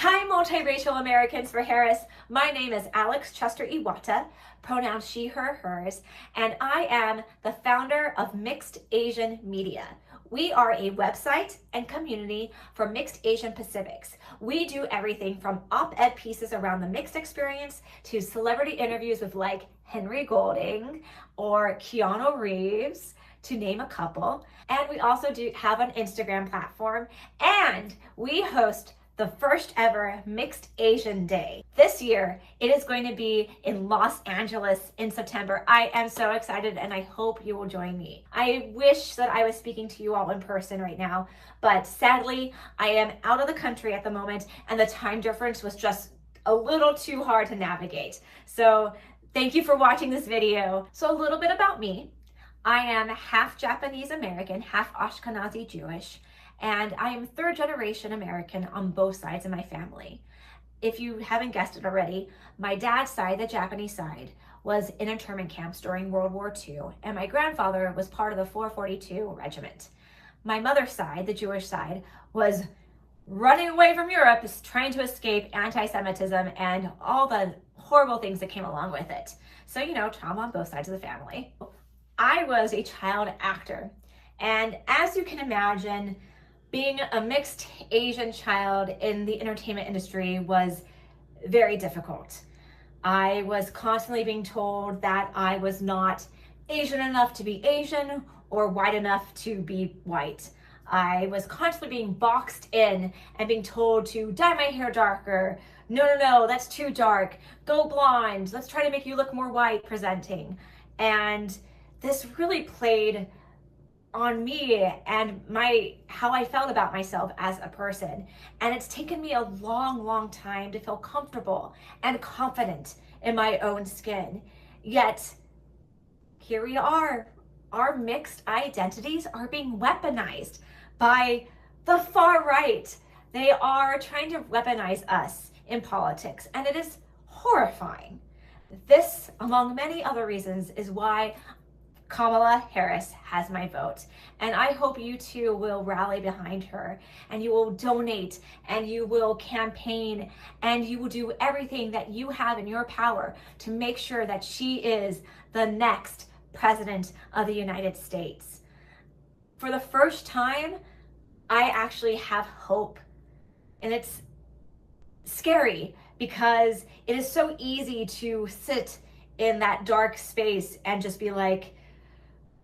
Hi, Multiracial Americans for Harris. My name is Alex Chester Iwata, pronouns she, her, hers, and I am the founder of Mixed Asian Media. We are a website and community for Mixed Asian Pacifics. We do everything from op-ed pieces around the mixed experience to celebrity interviews with like Henry Golding or Keanu Reeves, to name a couple. And we also do have an Instagram platform, and we host the first ever Mixed Asian Day. This year, it is going to be in Los Angeles in September. I am so excited and I hope you will join me. I wish that I was speaking to you all in person right now, but sadly, I am out of the country at the moment and the time difference was just a little too hard to navigate. So thank you for watching this video. So a little bit about me. I am half Japanese American, half Ashkenazi Jewish, and I am third generation American on both sides of my family. If you haven't guessed it already, my dad's side, the Japanese side, was in internment camps during World War II, and my grandfather was part of the 442 regiment. My mother's side, the Jewish side, was running away from Europe, trying to escape anti-Semitism and all the horrible things that came along with it. So, you know, trauma on both sides of the family. I was a child actor, and as you can imagine, being a mixed Asian child in the entertainment industry was very difficult. I was constantly being told that I was not Asian enough to be Asian or white enough to be white. I was constantly being boxed in and being told to dye my hair darker. No, that's too dark. Go blonde. Let's try to make you look more white presenting. And this really played on me and how I felt about myself as a person. And it's taken me a long time to feel comfortable and confident in my own skin. Yet, here we are. Our mixed identities are being weaponized by the far right. They are trying to weaponize us in politics, and it is horrifying. This, among many other reasons, is why Kamala Harris has my vote, and I hope you too will rally behind her, and you will donate, and you will campaign, and you will do everything that you have in your power to make sure that she is the next President of the United States. For the first time, I actually have hope, and it's scary because it is so easy to sit in that dark space and just be like,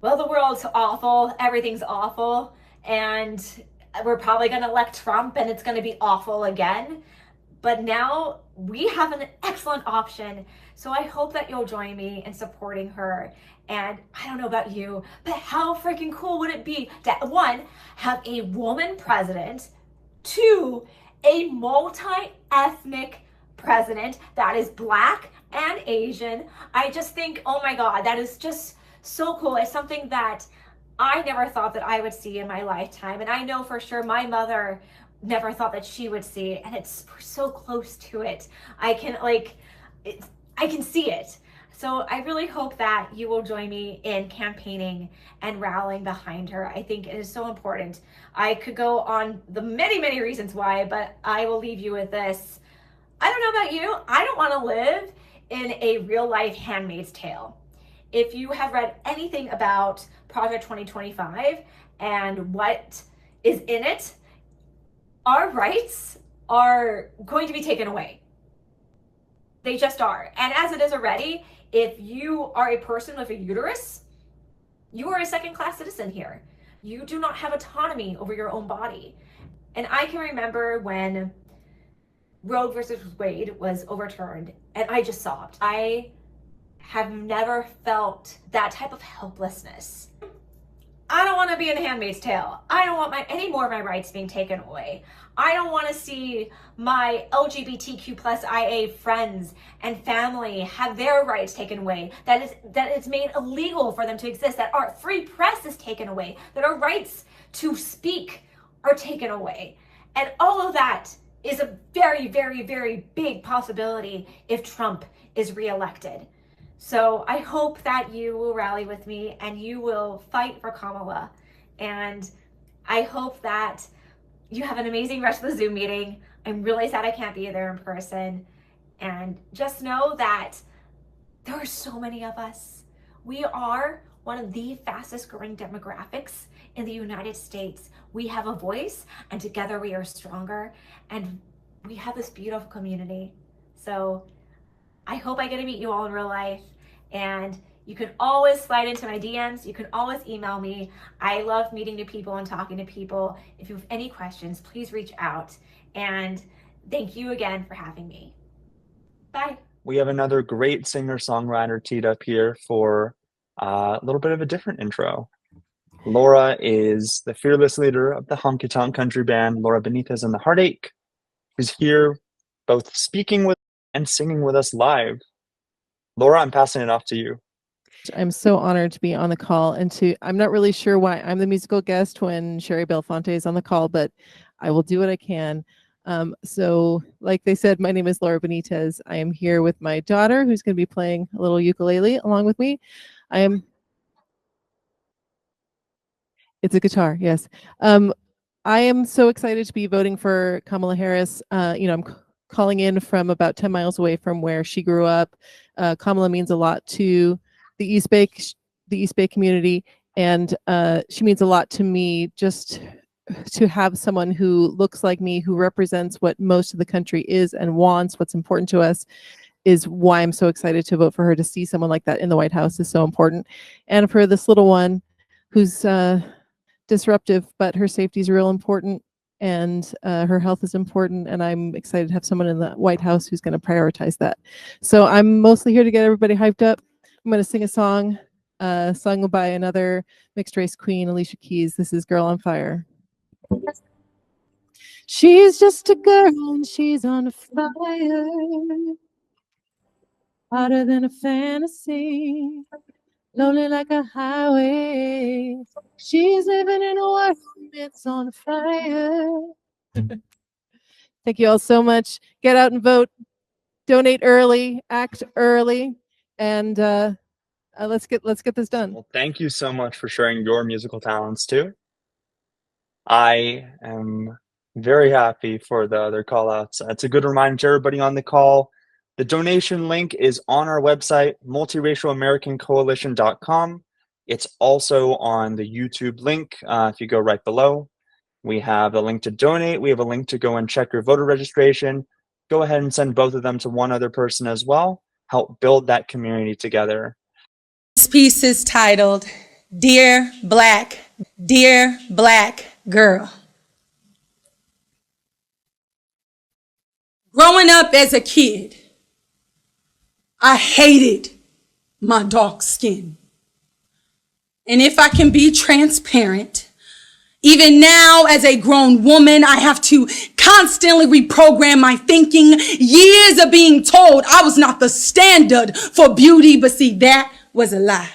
well, the world's awful, everything's awful, and we're probably gonna elect Trump and it's gonna be awful again. But now we have an excellent option. So I hope that you'll join me in supporting her. And I don't know about you, but how freaking cool would it be to, one, have a woman president, two, a multi-ethnic president that is Black and Asian. I just think, oh my God, that is just so cool. It's something that I never thought that I would see in my lifetime. And I know for sure my mother never thought that she would see, and it's so close to it. I can see it. So I really hope that you will join me in campaigning and rallying behind her. I think it is so important. I could go on the many, many reasons why, but I will leave you with this. I don't know about you. I don't want to live in a real life Handmaid's Tale. If you have read anything about Project 2025 and what is in it, our rights are going to be taken away. They just are. And as it is already, if you are a person with a uterus, you are a second-class citizen here. You do not have autonomy over your own body. And I can remember when Roe versus Wade was overturned, and I just sobbed. I have never felt that type of helplessness. I don't want to be in Handmaid's Tale. I don't want any more of my rights being taken away. I don't want to see my LGBTQ plus IA friends and family have their rights taken away, that it's made illegal for them to exist, that our free press is taken away, that our rights to speak are taken away. And all of that is a very, very, very big possibility if Trump is reelected. So I hope that you will rally with me and you will fight for Kamala. And I hope that you have an amazing rest of the Zoom meeting. I'm really sad I can't be there in person. And just know that there are so many of us. We are one of the fastest growing demographics in the United States. We have a voice, and together we are stronger, and we have this beautiful community. So I hope I get to meet you all in real life, and you can always slide into my DMs. You can always email me. I love meeting new people and talking to people. If you have any questions, please reach out. And thank you again for having me. Bye. We have another great singer-songwriter teed up here for a little bit of a different intro. Laura is the fearless leader of the honky tonk country band Laura Benitez and the Heartache, who's here both speaking with and singing with us live. Laura, I'm passing it off to you. I'm so honored to be on the call, and I'm not really sure why I'm the musical guest when Sherry Belfonte is on the call, but I will do what I can. So like they said, my name is Laura Benitez. I am here with my daughter, who's going to be playing a little ukulele along with me. It's a guitar, yes. I am so excited to be voting for Kamala Harris. I'm calling in from about 10 miles away from where she grew up. Kamala means a lot to the East Bay community, and she means a lot to me. Just to have someone who looks like me, who represents what most of the country is and wants, what's important to us, is why I'm so excited to vote for her. To see someone like that in the White House is so important. And for this little one who's disruptive, but her safety is real important, and her health is important, and I'm excited to have someone in the White House who's going to prioritize that. So I'm mostly here to get everybody hyped up. I'm going to sing a song sung by another mixed race queen, Alicia Keys. This is Girl on Fire. She's just a girl and she's on fire, hotter than a fantasy, lonely like a highway. She's living in a world that's on fire. Thank you all so much. Get out and vote. Donate early. Act early. And let's get this done. Well, thank you so much for sharing your musical talents too. I am very happy for the other call outs. It's a good reminder to everybody on the call. The donation link is on our website, multiracialamericancoalition.com. It's also on the YouTube link. If you go right below, we have a link to donate. We have a link to go and check your voter registration. Go ahead and send both of them to one other person as well. Help build that community together. This piece is titled, Dear Black Girl. Growing up as a kid, I hated my dark skin. And if I can be transparent, even now as a grown woman, I have to constantly reprogram my thinking. Years of being told I was not the standard for beauty, but see, that was a lie.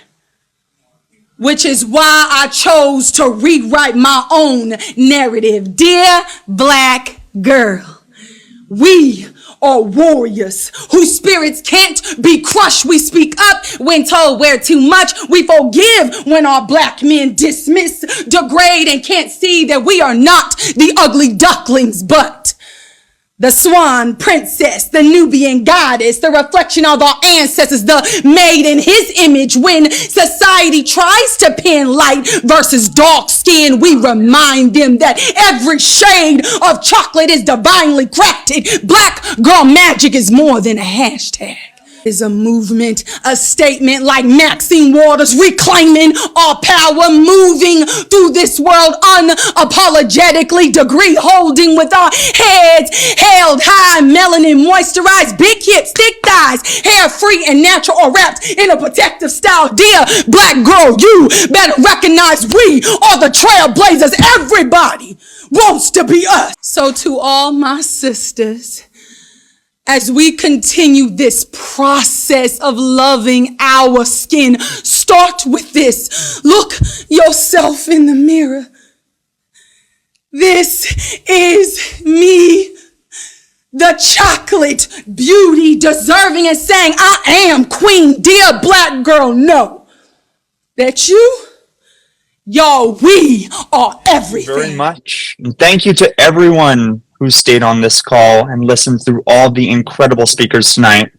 which is why I chose to rewrite my own narrative. Dear Black girl, we are warriors whose spirits can't be crushed. We speak up when told we're too much. We forgive when our Black men dismiss, degrade, and can't see that we are not the ugly ducklings, but the swan princess, the Nubian goddess, the reflection of our ancestors, the made in his image. When society tries to pin light versus dark skin, we remind them that every shade of chocolate is divinely crafted. Black girl magic is more than a hashtag. Is a movement, a statement like Maxine Waters, reclaiming our power, moving through this world unapologetically, degree holding with our heads held high, melanin moisturized, big hips, thick thighs, hair free and natural or wrapped in a protective style. Dear Black girl, you better recognize we are the trailblazers. Everybody wants to be us. So to all my sisters, as we continue this process of loving our skin, start with this. Look yourself in the mirror. This is me, the chocolate beauty, deserving and saying, I am queen. Dear Black girl, know that y'all, we are everything. Very much. And thank you to everyone who stayed on this call and listened through all the incredible speakers tonight.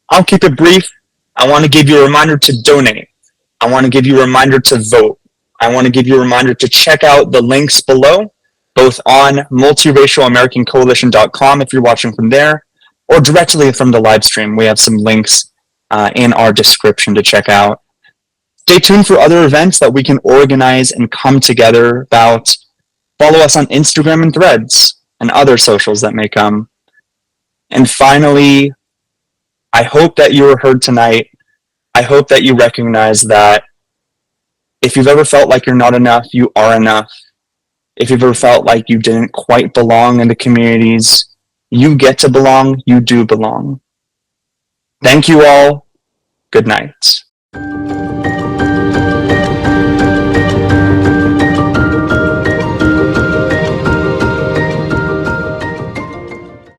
I'll keep it brief. I want to give you a reminder to donate. I want to give you a reminder to vote. I want to give you a reminder to check out the links below, both on multiracialamericancoalition.com if you're watching from there, or directly from the live stream. We have some links in our description to check out. Stay tuned for other events that we can organize and come together about. Follow us on Instagram and Threads and other socials that may come. And finally, I hope that you were heard tonight. I hope that you recognize that if you've ever felt like you're not enough, you are enough. If you've ever felt like you didn't quite belong in the communities, you get to belong, you do belong. Thank you all. Good night.